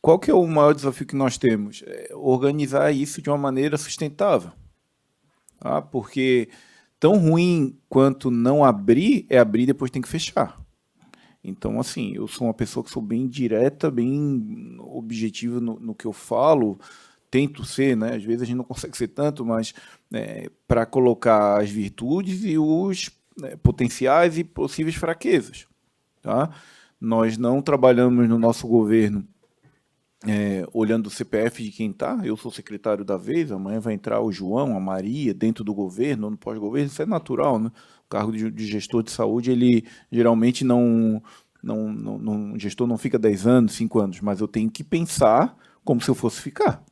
Qual que é o maior desafio que nós temos? Organizar isso de uma maneira sustentável. Porque tão ruim quanto não abrir, é abrir e depois tem que fechar. Então, assim, eu sou uma pessoa que sou bem direta, bem objetiva no que eu falo, tento ser, né? Às vezes a gente não consegue ser tanto, mas para colocar as virtudes e os potenciais e possíveis fraquezas. Tá? Nós não trabalhamos no nosso governo olhando o CPF de quem está. Eu sou secretário da vez, amanhã vai entrar o João, a Maria, dentro do governo, no pós-governo, isso é natural, né? O cargo de gestor de saúde, ele geralmente o gestor não fica 10 anos, 5 anos, mas eu tenho que pensar como se eu fosse ficar.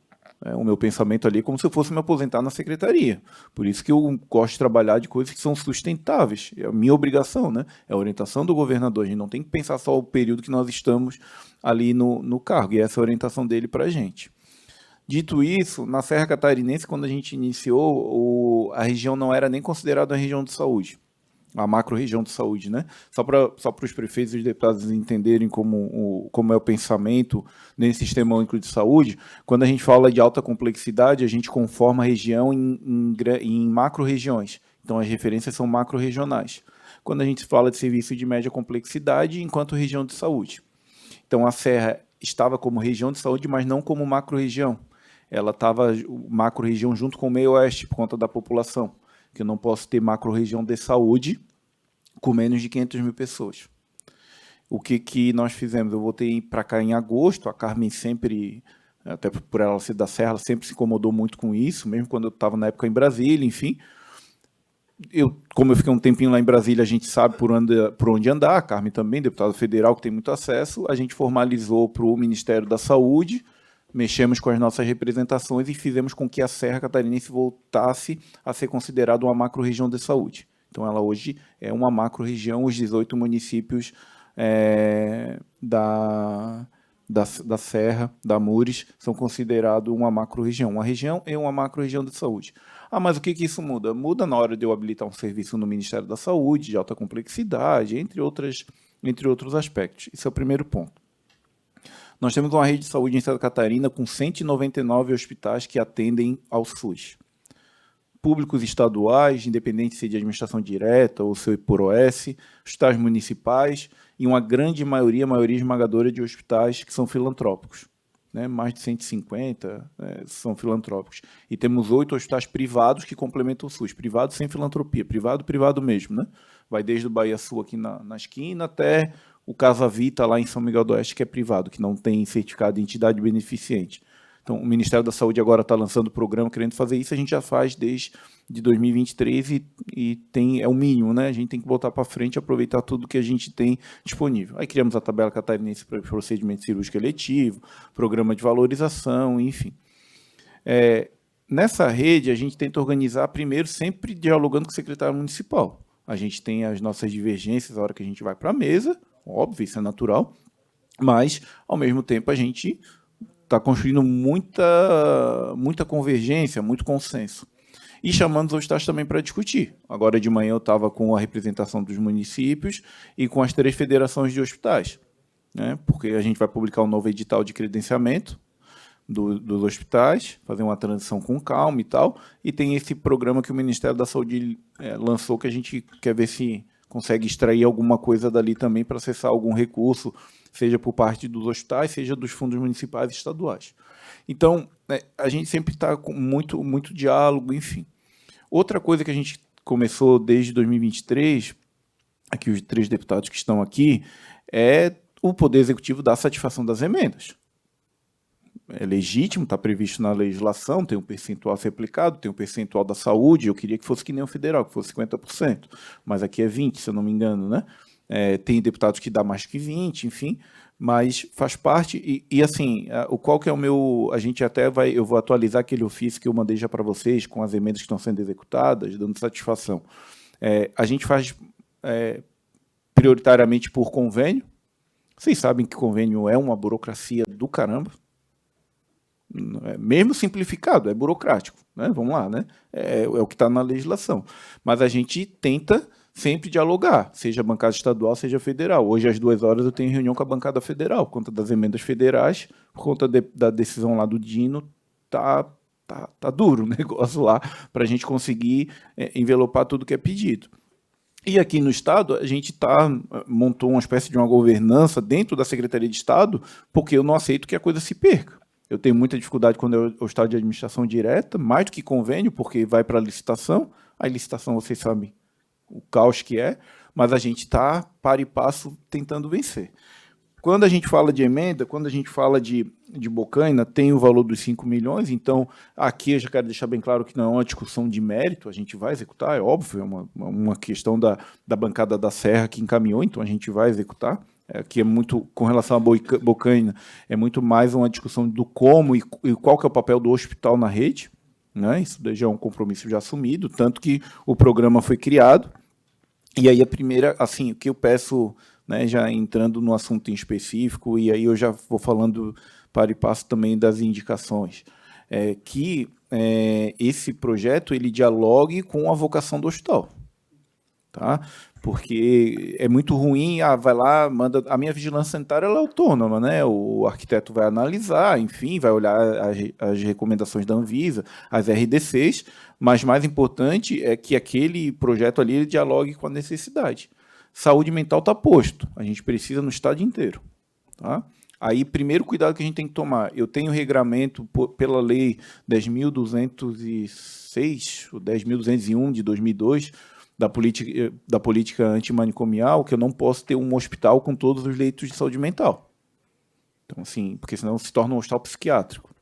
O meu pensamento ali é como se eu fosse me aposentar na secretaria. Por isso que eu gosto de trabalhar de coisas que são sustentáveis. É a minha obrigação, né? É a orientação do governador. A gente não tem que pensar só o período que nós estamos ali no cargo. E essa é a orientação dele para a gente. Dito isso, na Serra Catarinense, quando a gente iniciou, a região não era nem considerada uma região de saúde. A macro-região de saúde, né? Só para os prefeitos e os deputados entenderem como é o pensamento nesse sistema único de saúde, quando a gente fala de alta complexidade, a gente conforma a região em macro-regiões. Então, as referências são macro-regionais. Quando a gente fala de serviço de média complexidade, enquanto região de saúde. Então, a Serra estava como região de saúde, mas não como macro-região. Ela estava macro-região junto com o Meio Oeste, por conta da população. Que eu não posso ter macro-região de saúde com menos de 500 mil pessoas. O que nós fizemos? Eu voltei para cá em agosto, a Carmen sempre, até por ela ser da Serra, ela sempre se incomodou muito com isso, mesmo quando eu estava na época em Brasília, enfim. Como eu fiquei um tempinho lá em Brasília, a gente sabe por onde andar, a Carmen também, deputada federal, que tem muito acesso, a gente formalizou para o Ministério da Saúde, mexemos com as nossas representações e fizemos com que a Serra Catarinense voltasse a ser considerada uma macro-região de saúde. Então, ela hoje é uma macro-região, os 18 municípios da Serra, da Mures, são considerados uma macro-região. Uma região é uma macro-região de saúde. Mas o que isso muda? Muda na hora de eu habilitar um serviço no Ministério da Saúde, de alta complexidade, entre outros aspectos. Esse é o primeiro ponto. Nós temos uma rede de saúde em Santa Catarina com 199 hospitais que atendem ao SUS. Públicos estaduais, independente se de administração direta ou se por OS, hospitais municipais e uma grande maioria esmagadora de hospitais que são filantrópicos. Né? Mais de 150 são filantrópicos. E temos 8 hospitais privados que complementam o SUS. Privado sem filantropia, privado mesmo. Né? Vai desde o Bahia Sul aqui na esquina até o Casa Vita lá em São Miguel do Oeste, que é privado, que não tem certificado de entidade beneficente. Então, o Ministério da Saúde agora está lançando o programa querendo fazer isso, a gente já faz desde 2023 e é o mínimo, né? A gente tem que botar para frente e aproveitar tudo que a gente tem disponível. Aí criamos a tabela catarinense para procedimento cirúrgico eletivo, programa de valorização, enfim. Nessa rede, a gente tenta organizar primeiro sempre dialogando com o secretário municipal. A gente tem as nossas divergências na hora que a gente vai para a mesa, óbvio, isso é natural, mas, ao mesmo tempo, a gente está construindo muita convergência, muito consenso. E chamando os hospitais também para discutir. Agora de manhã eu estava com a representação dos municípios e com as 3 federações de hospitais, né? Porque a gente vai publicar um novo edital de credenciamento dos hospitais, fazer uma transição com calma e tal, e tem esse programa que o Ministério da Saúde lançou, que a gente quer ver se consegue extrair alguma coisa dali também para acessar algum recurso, seja por parte dos hospitais, seja dos fundos municipais e estaduais. Então, a gente sempre está com muito diálogo, enfim. Outra coisa que a gente começou desde 2023, aqui os 3 deputados que estão aqui, é o Poder Executivo dar satisfação das emendas. É legítimo, está previsto na legislação, tem um percentual a ser aplicado, tem um percentual da saúde, eu queria que fosse que nem o federal, que fosse 50%, mas aqui é 20%, se eu não me engano, né? Tem deputados que dá mais que 20%, enfim, mas faz parte, e assim, qual que é o meu, a gente até eu vou atualizar aquele ofício que eu mandei já para vocês, com as emendas que estão sendo executadas, dando satisfação. A gente faz prioritariamente por convênio. Vocês sabem que convênio é uma burocracia do caramba, mesmo simplificado, é burocrático, né? Vamos lá, né? É o que está na legislação. Mas a gente tenta sempre dialogar, seja bancada estadual, seja federal. Hoje, às 2 horas, eu tenho reunião com a bancada federal, por conta das emendas federais, por conta da decisão lá do Dino, tá duro o negócio lá, para a gente conseguir envelopar tudo que é pedido. E aqui no Estado, a gente montou uma espécie de uma governança dentro da Secretaria de Estado, porque eu não aceito que a coisa se perca. Eu tenho muita dificuldade quando eu estou de administração direta, mais do que convênio, porque vai para a licitação. A licitação, vocês sabem o caos que é, mas a gente está, para e passo, tentando vencer. Quando a gente fala de emenda, quando a gente fala de Bocaina, tem o valor dos 5 milhões, então aqui eu já quero deixar bem claro que não é uma discussão de mérito, a gente vai executar, é óbvio, é uma questão da bancada da Serra que encaminhou, então a gente vai executar. Que é muito, com relação à Bocaina, é muito mais uma discussão do como e qual que é o papel do hospital na rede, né? Isso já é um compromisso já assumido, tanto que o programa foi criado. E aí a primeira, assim, o que eu peço, né, já entrando no assunto em específico, e aí eu já vou falando para e passo também das indicações, que esse projeto ele dialogue com a vocação do hospital. Tá? Porque é muito ruim, vai lá, manda. A minha vigilância sanitária ela é autônoma, né? O arquiteto vai analisar, enfim, vai olhar as recomendações da Anvisa, as RDCs, mas mais importante é que aquele projeto ali ele dialogue com a necessidade. Saúde mental está posto, a gente precisa no estado inteiro. Tá? Aí, primeiro cuidado que a gente tem que tomar, eu tenho regramento pela lei 10.206, ou 10.201 de 2002, da política antimanicomial, que eu não posso ter um hospital com todos os leitos de saúde mental. Então, assim, porque senão se torna um hospital psiquiátrico.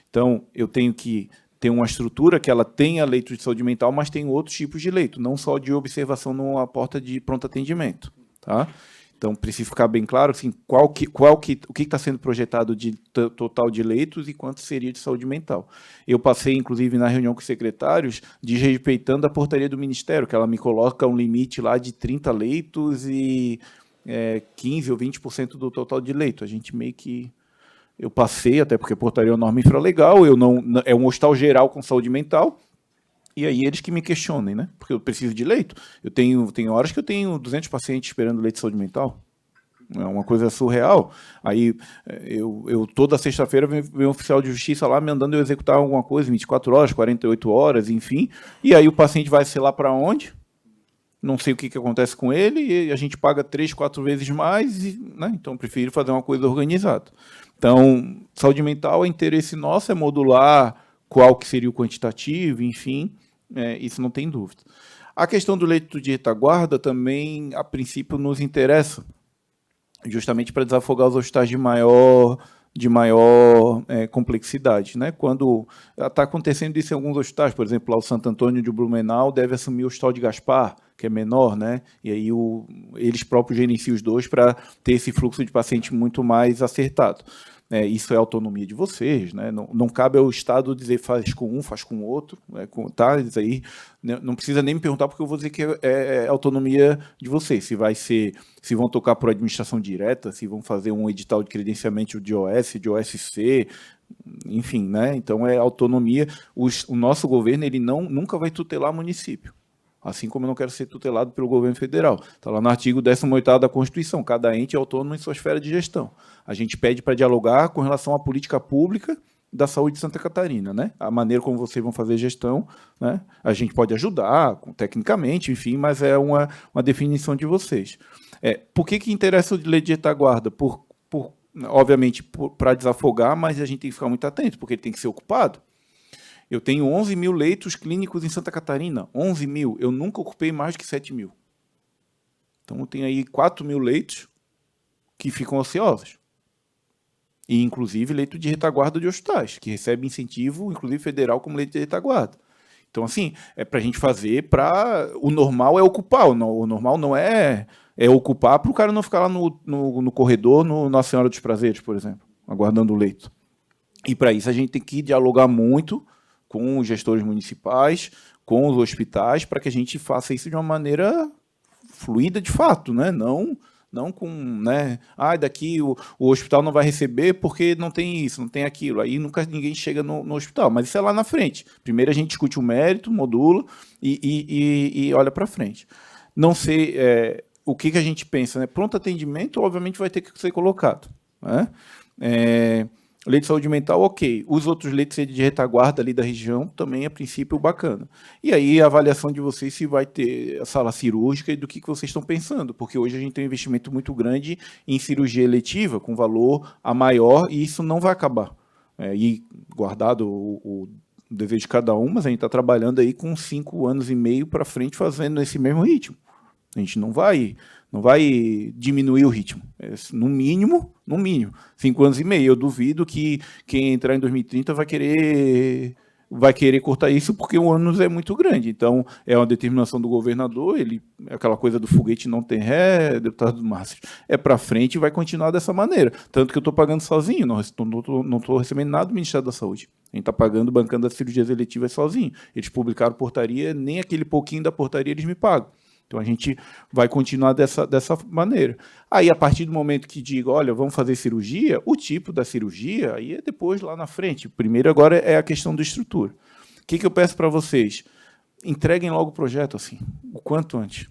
Então, eu tenho que ter uma estrutura que ela tenha leitos de saúde mental, mas tem outros tipos de leito, não só de observação numa porta de pronto atendimento. Tá? Então, precisa ficar bem claro assim, o que está sendo projetado de total de leitos e quanto seria de saúde mental. Eu passei, inclusive, na reunião com os secretários, desrespeitando a portaria do Ministério, que ela me coloca um limite lá de 30 leitos e 15% ou 20% do total de leito. A gente meio que... Eu passei, até porque a portaria é uma norma infralegal, é um hospital geral com saúde mental, e aí eles que me questionem, né? Porque eu preciso de leito. Eu tenho horas que eu tenho 200 pacientes esperando leite de saúde mental. É uma coisa surreal. Aí eu toda sexta-feira vem um oficial de justiça lá me mandando eu executar alguma coisa, 24 horas, 48 horas, enfim. E aí o paciente vai, sei lá para onde, não sei o que acontece com ele, e a gente paga 3, 4 vezes mais, né? Então eu prefiro fazer uma coisa organizada. Então, saúde mental é interesse nosso, é modular qual que seria o quantitativo, enfim, isso não tem dúvida. A questão do leito de retaguarda também, a princípio, nos interessa, justamente para desafogar os hospitais de maior complexidade. Né? Quando está acontecendo isso em alguns hospitais, por exemplo, lá o Santo Antônio de Blumenau deve assumir o Hospital de Gaspar, que é menor, né? E aí eles próprios gerenciam os dois para ter esse fluxo de paciente muito mais acertado. Isso é autonomia de vocês, né? Não cabe ao Estado dizer faz com um, faz com o outro, tá? Isso aí não precisa nem me perguntar, porque eu vou dizer que é autonomia de vocês. Se vão tocar por administração direta, se vão fazer um edital de credenciamento de OS, de OSC, enfim, né? Então é autonomia. O nosso governo ele nunca vai tutelar município. Assim como eu não quero ser tutelado pelo governo federal. Está lá no artigo 18º da Constituição, cada ente é autônomo em sua esfera de gestão. A gente pede para dialogar com relação à política pública da saúde de Santa Catarina, né? A maneira como vocês vão fazer gestão, né? A gente pode ajudar, tecnicamente, enfim, mas é uma definição de vocês. Por que interessa o leite de retaguarda? Obviamente, para desafogar, mas a gente tem que ficar muito atento, porque ele tem que ser ocupado. Eu tenho 11 mil leitos clínicos em Santa Catarina, 11 mil. Eu nunca ocupei mais que 7 mil. Então, eu tenho aí 4 mil leitos que ficam ociosos. E, inclusive, leito de retaguarda de hospitais, que recebe incentivo, inclusive federal, como leito de retaguarda. Então, assim, é para a gente fazer para... O normal é ocupar, o normal não é ocupar para o cara não ficar lá no corredor, no Nossa Senhora dos Prazeres, por exemplo, aguardando o leito. E, para isso, a gente tem que dialogar muito com os gestores municipais, com os hospitais, para que a gente faça isso de uma maneira fluida de fato, né? Não com, né? Daqui o hospital não vai receber porque não tem isso, não tem aquilo. Aí nunca ninguém chega no hospital. Mas isso é lá na frente. Primeiro a gente discute o mérito, modula e olha para frente. Não sei o que a gente pensa, né? Pronto atendimento, obviamente, vai ter que ser colocado, né? Leite de saúde mental, ok. Os outros leitos de retaguarda ali da região também, a princípio, bacana. E aí, a avaliação de vocês se vai ter a sala cirúrgica e do que vocês estão pensando, porque hoje a gente tem um investimento muito grande em cirurgia eletiva, com valor a maior, e isso não vai acabar. E guardado o dever de cada um, mas a gente está trabalhando aí com 5 anos e meio para frente, fazendo esse mesmo ritmo. A gente não vai diminuir o ritmo. No mínimo, 5 anos e meio. Eu duvido que quem entrar em 2030 vai querer cortar isso, porque o ônus é muito grande. Então, é uma determinação do governador, aquela coisa do foguete não tem ré, deputado Márcio, é para frente e vai continuar dessa maneira. Tanto que eu estou pagando sozinho, não estou recebendo nada do Ministério da Saúde. A gente está bancando as cirurgias eletivas sozinho. Eles publicaram portaria, nem aquele pouquinho da portaria eles me pagam. Então, a gente vai continuar dessa maneira. Aí, a partir do momento que digo, olha, vamos fazer cirurgia, o tipo da cirurgia, aí é depois, lá na frente. Primeiro, agora, é a questão da estrutura. O que eu peço para vocês? Entreguem logo o projeto, assim, o quanto antes.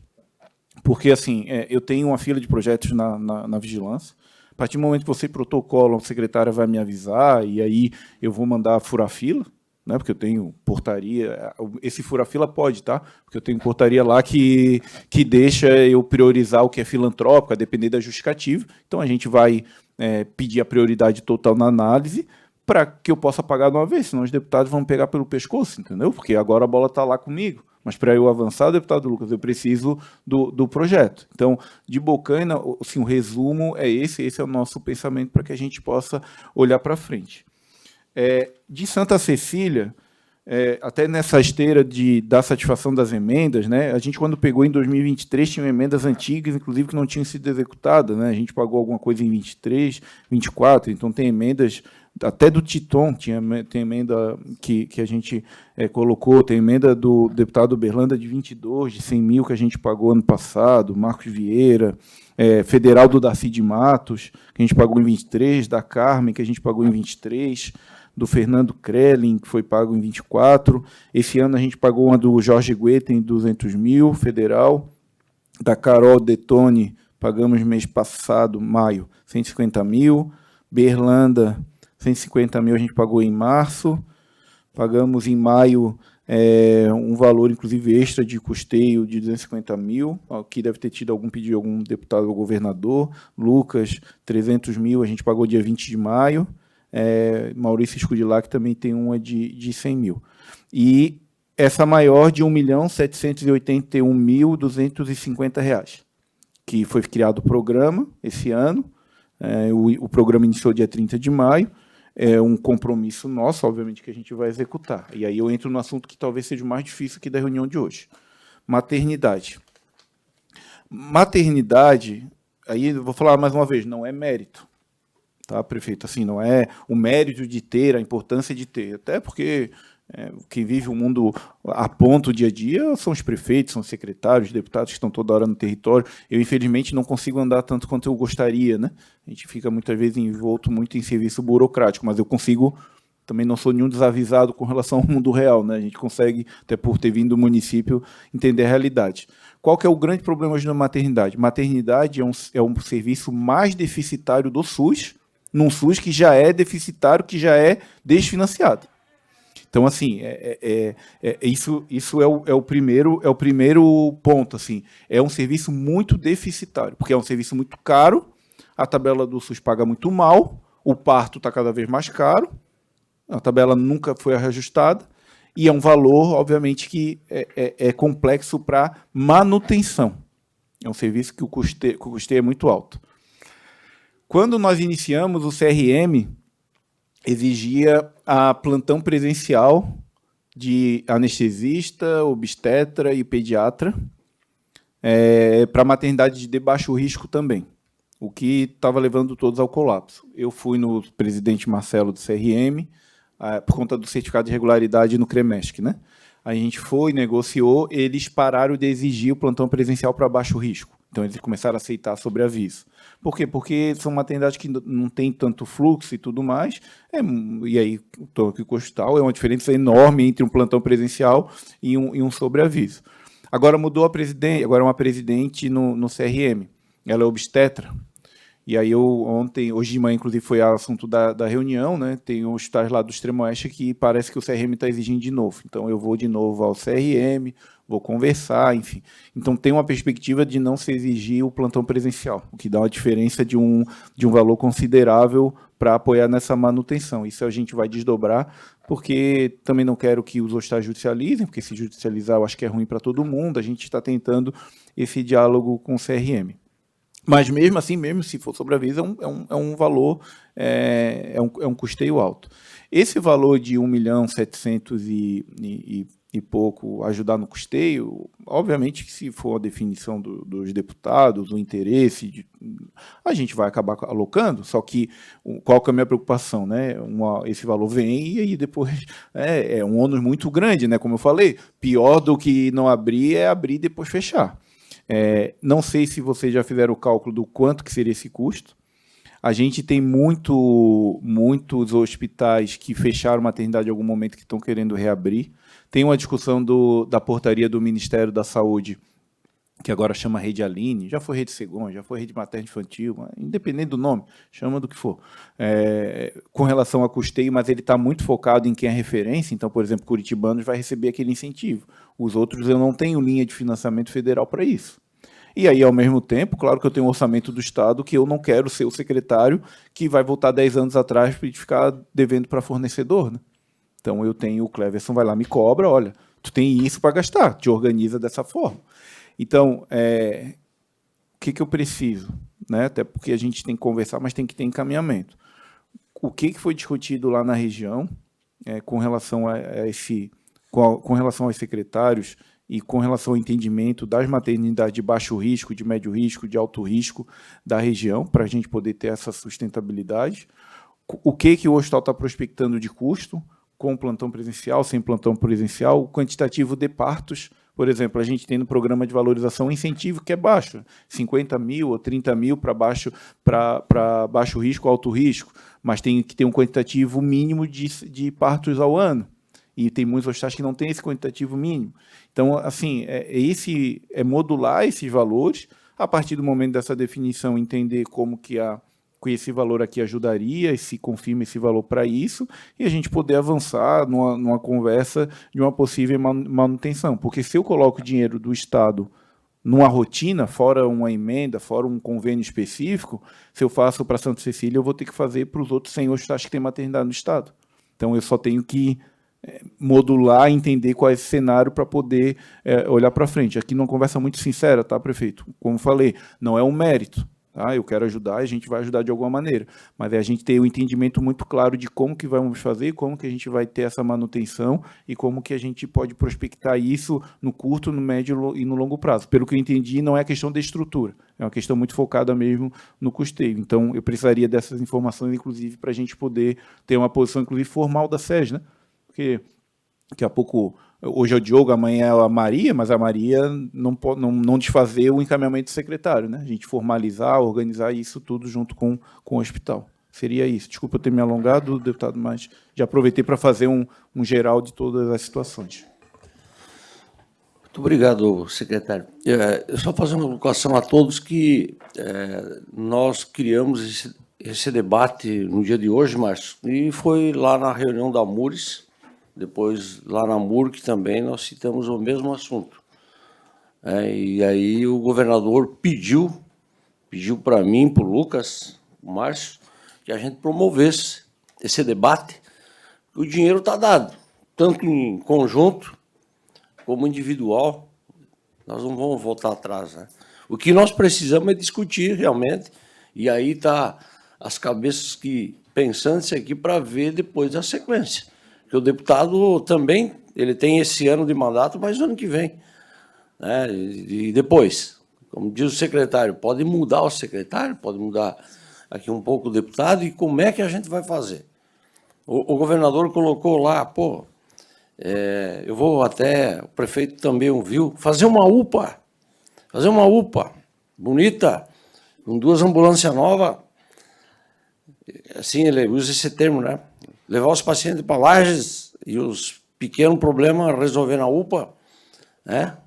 Porque, assim, eu tenho uma fila de projetos na vigilância. A partir do momento que você protocola, a secretária vai me avisar, e aí eu vou mandar furar a fila, né, porque eu tenho portaria, esse fura-fila pode, tá? Porque eu tenho portaria lá que deixa eu priorizar o que é filantrópico, a depender da justificativa. Então, a gente vai pedir a prioridade total na análise para que eu possa pagar de uma vez, senão os deputados vão pegar pelo pescoço, entendeu? Porque agora a bola está lá comigo. Mas para eu avançar, deputado Lucas, eu preciso do projeto. Então, de Bocaina, assim, o resumo é esse é o nosso pensamento para que a gente possa olhar para frente. De Santa Cecília, até nessa esteira de dar satisfação das emendas, né, a gente, quando pegou em 2023, tinha emendas antigas, inclusive, que não tinham sido executadas, né, a gente pagou alguma coisa em 23, 24, então tem emendas, até do Titon, tem emenda que a gente colocou, tem emenda do deputado Berlanda de 22, de 100 mil, que a gente pagou ano passado, Marcos Vieira, federal do Darcy de Matos, que a gente pagou em 23, da Carmen, que a gente pagou em 23, do Fernando Krelin, que foi pago em 24. Esse ano a gente pagou uma do Jorge Gueten, 200 mil, federal. Da Carol Detone, pagamos mês passado, maio, 150 mil. Berlanda, 150 mil a gente pagou em março. Pagamos em maio um valor, inclusive, extra de custeio de 250 mil, que deve ter tido algum pedido de algum deputado ou governador. Lucas, 300 mil, a gente pagou dia 20 de maio. Maurício Escudilac também tem uma de 100 mil. E essa maior de R$ 1.781.250, que foi criado o programa esse ano. O programa iniciou dia 30 de maio. É um compromisso nosso, obviamente, que a gente vai executar. E aí eu entro no assunto que talvez seja o mais difícil aqui da reunião de hoje. Maternidade. Maternidade, aí eu vou falar mais uma vez, não é mérito. Tá, prefeito? Assim, não é o mérito de ter, a importância de ter. Até porque quem vive o mundo a ponto dia a dia são os prefeitos, são os secretários, os deputados que estão toda hora no território. Eu, infelizmente, não consigo andar tanto quanto eu gostaria, né? A gente fica, muitas vezes, envolto muito em serviço burocrático, mas eu consigo, também não sou nenhum desavisado com relação ao mundo real, né? A gente consegue, até por ter vindo do município, entender a realidade. Qual que é o grande problema hoje na maternidade? Maternidade é um serviço mais deficitário do SUS num SUS que já é deficitário, que já é desfinanciado. Então, assim, isso é o primeiro ponto. Assim, é um serviço muito deficitário, porque é um serviço muito caro, a tabela do SUS paga muito mal, o parto está cada vez mais caro, a tabela nunca foi reajustada, e é um valor, obviamente, que é complexo para manutenção. É um serviço que o custeio é muito alto. Quando nós iniciamos, o CRM exigia a plantão presencial de anestesista, obstetra e pediatra para maternidade de baixo risco também, o que estava levando todos ao colapso. Eu fui no presidente Marcelo do CRM, por conta do certificado de regularidade no CREMESC, né? A gente foi, negociou, eles pararam de exigir o plantão presencial para baixo risco. Então, eles começaram a aceitar sobre aviso. Por quê? Porque são maternidades que não tem tanto fluxo e tudo mais, e aí o toque custal é uma diferença enorme entre um plantão presencial e um sobreaviso. Agora mudou a presidente, agora é uma presidente no CRM, ela é obstetra. E aí hoje de manhã, inclusive, foi assunto da reunião, né? Tem hospitais lá do Extremo Oeste que parece que o CRM está exigindo de novo. Então, eu vou de novo ao CRM, vou conversar, enfim. Então, tem uma perspectiva de não se exigir o plantão presencial, o que dá uma diferença de um valor considerável para apoiar nessa manutenção. Isso a gente vai desdobrar, porque também não quero que os hospitais judicializem, porque se judicializar eu acho que é ruim para todo mundo. A gente está tentando esse diálogo com o CRM. Mas mesmo assim, mesmo se for sobreaviso, é um valor, é um custeio alto. Esse valor de 1.700.000 e pouco ajudar no custeio, obviamente que se for a definição dos deputados, o interesse, a gente vai acabar alocando, só que qual que é a minha preocupação, né? Esse valor vem e aí depois é um ônus muito grande, né? Como eu falei, pior do que não abrir é abrir e depois fechar. Não sei se vocês já fizeram o cálculo do quanto que seria esse custo. A gente tem muitos hospitais que fecharam maternidade em algum momento que estão querendo reabrir. Tem uma discussão da portaria do Ministério da Saúde, que agora chama Rede Aline, já foi Rede Segon, já foi Rede Materno Infantil, independente do nome, chama do que for, com relação a custeio, mas ele está muito focado em quem é referência. Então, por exemplo, Curitibanos vai receber aquele incentivo. Os outros eu não tenho linha de financiamento federal para isso. E aí, ao mesmo tempo, claro que eu tenho um orçamento do Estado que eu não quero ser o secretário que vai voltar 10 anos atrás para ficar devendo para fornecedor, né? Então, eu tenho o Cleverson, vai lá, me cobra, olha, tu tem isso para gastar, te organiza dessa forma. Então, o que eu preciso? Né? Até porque a gente tem que conversar, mas tem que ter encaminhamento. O que foi discutido lá na região com relação com relação aos secretários e com relação ao entendimento das maternidades de baixo risco, de médio risco, de alto risco da região, para a gente poder ter essa sustentabilidade? O que o hospital está prospectando de custo, com plantão presencial, sem plantão presencial, o quantitativo de partos. Por exemplo, a gente tem no programa de valorização um incentivo que é baixo, 50 mil ou 30 mil para baixo risco, alto risco, mas tem que ter um quantitativo mínimo de partos ao ano. E tem muitos hospitais que não têm esse quantitativo mínimo. Então, assim, modular esses valores, a partir do momento dessa definição, entender como que esse valor aqui ajudaria, e se confirma esse valor para isso, e a gente poder avançar numa conversa de uma possível manutenção. Porque se eu coloco o dinheiro do Estado numa rotina, fora uma emenda, fora um convênio específico, se eu faço para Santa Cecília, eu vou ter que fazer para os outros 100 hospitais que têm maternidade no Estado. Então, eu só tenho que modular, entender qual é esse cenário para poder olhar para frente. Aqui numa conversa muito sincera, tá, prefeito? Como falei, não é um mérito. Tá? Eu quero ajudar, a gente vai ajudar de alguma maneira, mas a gente tem um entendimento muito claro de como que vamos fazer, como que a gente vai ter essa manutenção e como que a gente pode prospectar isso no curto, no médio e no longo prazo. Pelo que eu entendi, não é questão de estrutura, é uma questão muito focada mesmo no custeio. Então, eu precisaria dessas informações, inclusive, para a gente poder ter uma posição, inclusive, formal da SES, né? Porque daqui a pouco, hoje é o Diogo, amanhã é a Maria, mas a Maria não desfazer o encaminhamento do secretário, né? A gente formalizar, organizar isso tudo junto com o hospital. Seria isso. Desculpa eu ter me alongado, deputado, mas já aproveitei para fazer um geral de todas as situações. Muito obrigado, secretário. Eu só fazer uma colocação a todos que nós criamos esse debate no dia de hoje, Márcio, e foi lá na reunião da MURES, depois lá na MURC também nós citamos o mesmo assunto. E aí o governador pediu para mim, para o Lucas, o Márcio, que a gente promovesse esse debate. O dinheiro está dado, tanto em conjunto como individual. Nós não vamos voltar atrás, né? O que nós precisamos é discutir realmente, e aí está as cabeças que pensantes aqui para ver depois a sequência. Porque o deputado também, ele tem esse ano de mandato, mas ano que vem. Né? E depois, como diz o secretário, pode mudar o secretário, pode mudar aqui um pouco o deputado, e como é que a gente vai fazer? O governador colocou lá, eu vou até, o prefeito também ouviu, fazer uma UPA bonita, com 2 ambulâncias novas, assim ele usa esse termo, né? Levar os pacientes para Lages e os pequenos problemas resolver na UPA, né?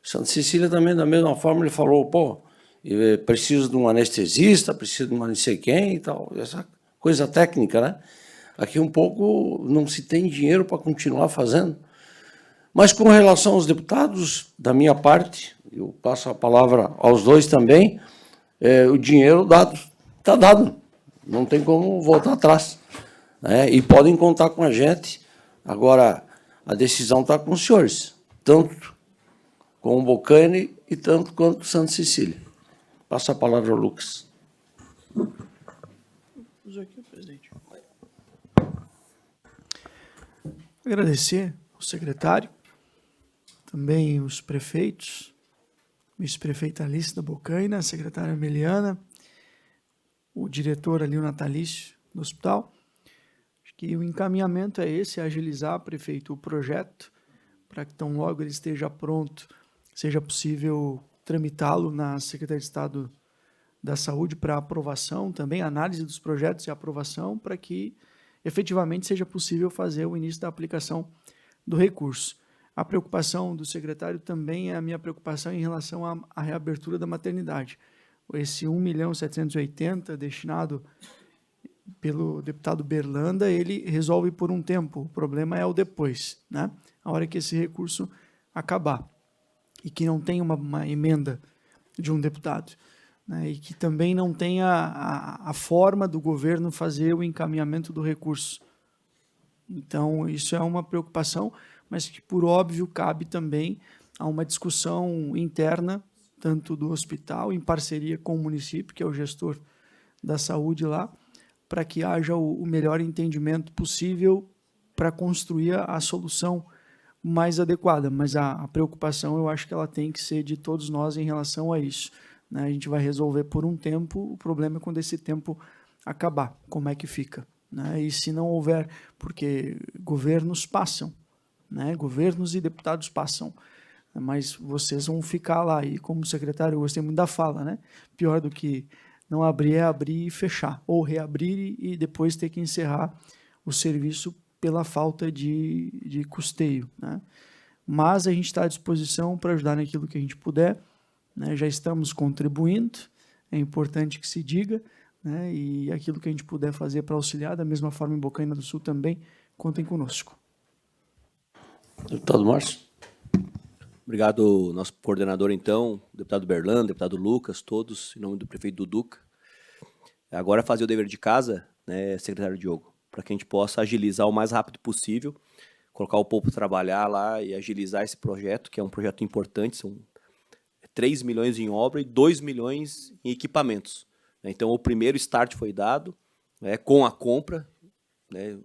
Santa Cecília também, da mesma forma, ele falou, preciso de um anestesista, preciso de uma não sei quem e tal, essa coisa técnica, né? Aqui um pouco não se tem dinheiro para continuar fazendo. Mas com relação aos deputados, da minha parte, eu passo a palavra aos dois também, o dinheiro dado, está dado, não tem como voltar atrás. Né? E podem contar com a gente. Agora, a decisão está com os senhores, tanto com o Bocaina e tanto quanto Santa Cecília. Passo a palavra ao Lucas. Agradecer ao secretário, também os prefeitos, vice-prefeita Alice da Bocaina, a secretária Meliana, o diretor ali, o Natalício, do hospital. Acho que o encaminhamento é esse, agilizar, prefeito, o projeto, para que tão logo ele esteja pronto, seja possível tramitá-lo na Secretaria de Estado da Saúde para aprovação, também análise dos projetos e aprovação, para que efetivamente seja possível fazer o início da aplicação do recurso. A preocupação do secretário também é a minha preocupação em relação à reabertura da maternidade. Esse 1.780.000 destinado pelo deputado Berlanda, ele resolve por um tempo, o problema é o depois, né? A hora que esse recurso acabar, e que não tenha uma emenda de um deputado, né? E que também não tenha a forma do governo fazer o encaminhamento do recurso. Então, isso é uma preocupação, mas que, por óbvio, cabe também a uma discussão interna, tanto do hospital, em parceria com o município, que é o gestor da saúde lá, para que haja o melhor entendimento possível para construir a solução mais adequada. Mas a preocupação, eu acho que ela tem que ser de todos nós em relação a isso. Né? A gente vai resolver por um tempo, o problema é quando esse tempo acabar, como é que fica. Né? E se não houver, porque governos passam, né? Governos e deputados passam, mas vocês vão ficar lá. E como secretário, eu gostei muito da fala, né? Pior do que não abrir é abrir e fechar, ou reabrir e depois ter que encerrar o serviço pela falta de custeio. Né? Mas a gente está à disposição para ajudar naquilo que a gente puder, né? Já estamos contribuindo, é importante que se diga, né? E aquilo que a gente puder fazer para auxiliar, da mesma forma em Bocaina do Sul também, contem conosco. Deputado Márcio. Obrigado, nosso coordenador, então, deputado Berlanda, deputado Lucas, todos, em nome do prefeito Duduca. Agora fazer o dever de casa, né, secretário Diogo, para que a gente possa agilizar o mais rápido possível, colocar o povo para trabalhar lá e agilizar esse projeto, que é um projeto importante, são 3 milhões em obra e 2 milhões em equipamentos. Então, o primeiro start foi dado, né, com a compra, né,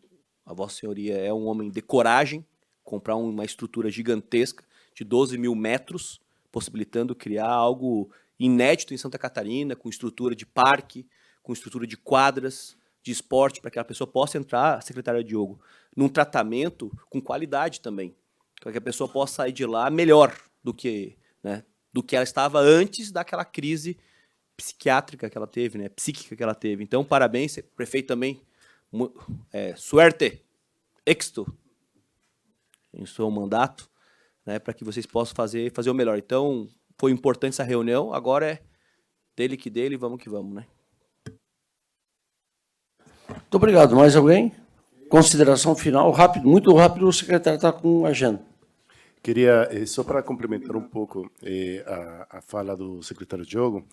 a Vossa Senhoria é um homem de coragem, comprar uma estrutura gigantesca de 12 mil metros, possibilitando criar algo inédito em Santa Catarina, com estrutura de parque, com estrutura de quadras, de esporte, para que a pessoa possa entrar, secretária Diogo, num tratamento com qualidade também, para que a pessoa possa sair de lá melhor do que, né, do que ela estava antes daquela crise psiquiátrica que ela teve, né, psíquica que ela teve. Então, parabéns, prefeito também, suerte, éxito em seu mandato, né, para que vocês possam fazer o melhor. Então, foi importante essa reunião, agora é dele que dele, vamos que vamos, né? Muito obrigado. Mais alguém? Consideração final, rápido, muito rápido, o secretário está com agenda. Queria, só para complementar um pouco a fala do secretário Diogo,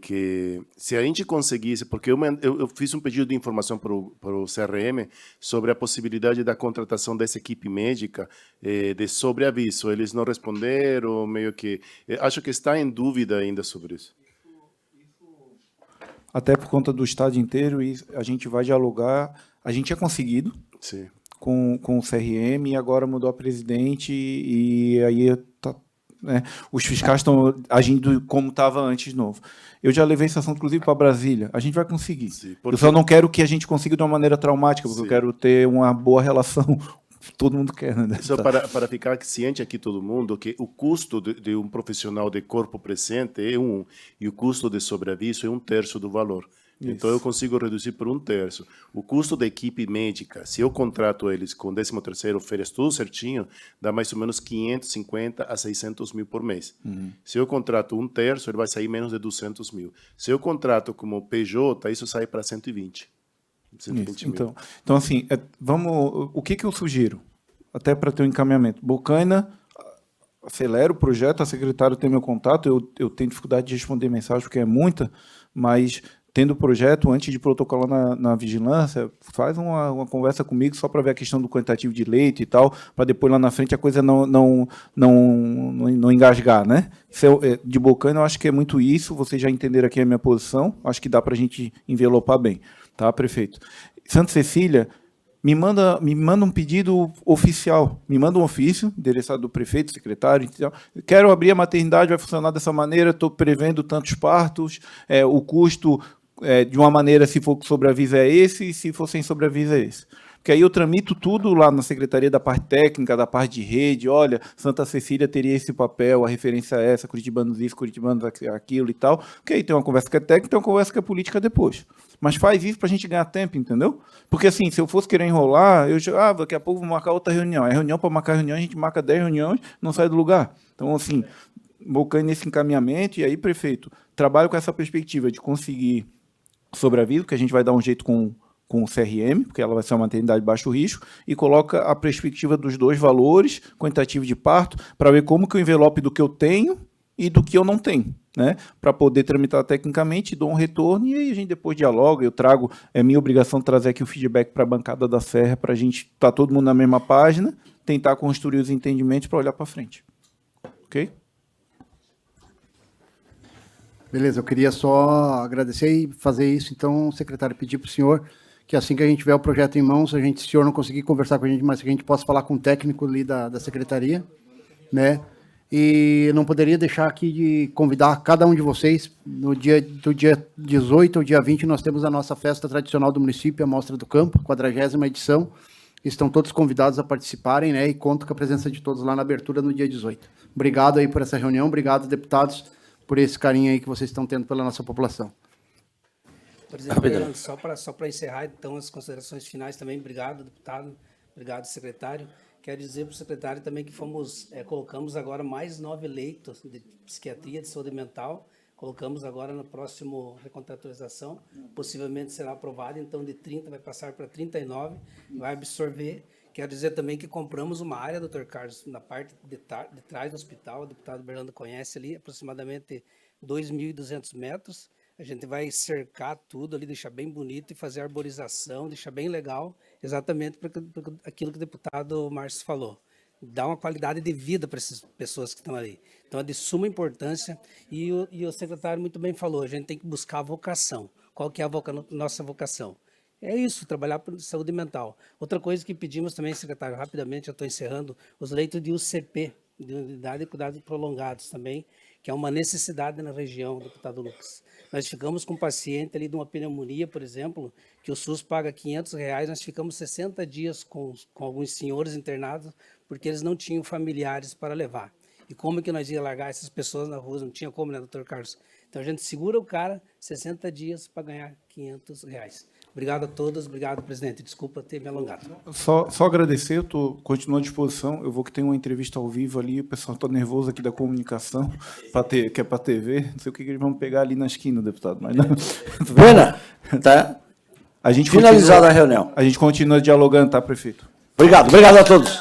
que se a gente conseguisse, porque eu fiz um pedido de informação para o CRM sobre a possibilidade da contratação dessa equipe médica de sobreaviso. Eles não responderam, meio que... acho que está em dúvida ainda sobre isso. Até por conta do estado inteiro, e a gente vai dialogar. A gente tinha conseguido Sim. com o CRM e agora mudou a presidente e aí tá, né, os fiscais estão agindo como estava antes de novo. Eu já levei esse assunto, inclusive, para Brasília. A gente vai conseguir. Sim, Eu só não quero que a gente consiga de uma maneira traumática, porque Sim. eu quero ter uma boa relação. Todo mundo quer, né? Só para ficar ciente aqui todo mundo que o custo de um profissional de corpo presente é e o custo de sobreaviso é 1/3 do valor. Isso. Então, eu consigo reduzir por 1/3. O custo da equipe médica, se eu contrato eles com 13º, férias, tudo certinho, dá mais ou menos 550 a 600 mil por mês. Se eu contrato 1/3, ele vai sair menos de 200 mil. Se eu contrato como PJ, isso sai para 120. 120 Isso. mil. Então assim, vamos. O que eu sugiro? Até para ter um encaminhamento. Bocaina, acelera o projeto, a secretária tem meu contato, eu tenho dificuldade de responder mensagem porque é muita, mas tendo o projeto, antes de protocolar na vigilância, faz uma conversa comigo só para ver a questão do quantitativo de leite e tal, para depois lá na frente a coisa não engasgar, né? De Bocaina, eu acho que é muito isso, vocês já entenderam aqui a minha posição, acho que dá para a gente envelopar bem, tá, prefeito? Santa Cecília, me manda um pedido oficial, me manda um ofício, endereçado do prefeito, secretário, então, quero abrir a maternidade, vai funcionar dessa maneira, estou prevendo tantos partos, o custo de uma maneira, se for com sobreaviso é esse, e se for sem sobreaviso é esse. Porque aí eu tramito tudo lá na secretaria da parte técnica, da parte de rede, olha, Santa Cecília teria esse papel, a referência é essa, Curitibanos isso, Curitibanos aquilo e tal, porque aí tem uma conversa que é técnica e tem uma conversa que é política depois. Mas faz isso para a gente ganhar tempo, entendeu? Porque assim, se eu fosse querer enrolar, daqui a pouco vou marcar outra reunião. É reunião para marcar reunião, a gente marca 10 reuniões, não sai do lugar. Então, assim, bocando nesse encaminhamento, e aí, prefeito, trabalho com essa perspectiva de conseguir sobreaviso, que a gente vai dar um jeito com o CRM, porque ela vai ser uma maternidade de baixo risco, e coloca a perspectiva dos dois valores, quantitativo de parto, para ver como que o envelope do que eu tenho e do que eu não tenho, né? Para poder tramitar tecnicamente, dou um retorno, e aí a gente depois dialoga, eu trago, é minha obrigação trazer aqui o feedback para a bancada da Serra, para a gente estar todo mundo na mesma página, tentar construir os entendimentos para olhar para frente. Ok? Beleza, eu queria só agradecer e fazer isso, então, secretário, pedir para o senhor que assim que a gente tiver o projeto em mãos, se o senhor não conseguir conversar com a gente, mas que a gente possa falar com o técnico ali da secretaria, né? E não poderia deixar aqui de convidar cada um de vocês, do dia 18 ao dia 20, nós temos a nossa festa tradicional do município, a Mostra do Campo, 40ª edição. Estão todos convidados a participarem, né? E conto com a presença de todos lá na abertura no dia 18. Obrigado aí por essa reunião, obrigado, deputados, por esse carinho aí que vocês estão tendo pela nossa população. Presidente Fernando, só para encerrar, então, as considerações finais também, obrigado, deputado, obrigado, secretário. Quero dizer para o secretário também que colocamos agora mais 9 leitos de psiquiatria, de saúde mental, colocamos agora no próximo recontratualização, possivelmente será aprovado, então de 30 vai passar para 39, vai absorver. Quero dizer também que compramos uma área, doutor Carlos, na parte de trás do hospital, o deputado Berlando conhece ali, aproximadamente 2.200 metros, a gente vai cercar tudo ali, deixar bem bonito e fazer arborização, deixar bem legal, exatamente para aquilo que o deputado Márcio falou. Dar uma qualidade de vida para essas pessoas que estão ali. Então, é de suma importância. E o secretário muito bem falou, a gente tem que buscar a vocação. Qual que é a nossa vocação? É isso, trabalhar por saúde mental. Outra coisa que pedimos também, secretário, rapidamente, já estou encerrando, os leitos de UCP, de Unidade de Cuidados Prolongados também, que é uma necessidade na região, deputado Lucas. Nós ficamos com um paciente ali de uma pneumonia, por exemplo, que o SUS paga R$500, nós ficamos 60 dias com alguns senhores internados, porque eles não tinham familiares para levar. E como que nós ia largar essas pessoas na rua? Não tinha como, né, doutor Carlos? Então a gente segura o cara 60 dias para ganhar R$500. Obrigado a todos, obrigado, presidente. Desculpa ter me alongado. Só agradecer, eu continuo à disposição. Eu vou que tem uma entrevista ao vivo ali, o pessoal está nervoso aqui da comunicação, que é para a TV. Não sei o que eles vão pegar ali na esquina, deputado. Mas não. Buena, tá? A gente Finalizada continua- a reunião. A gente continua dialogando, tá, prefeito? Obrigado a todos.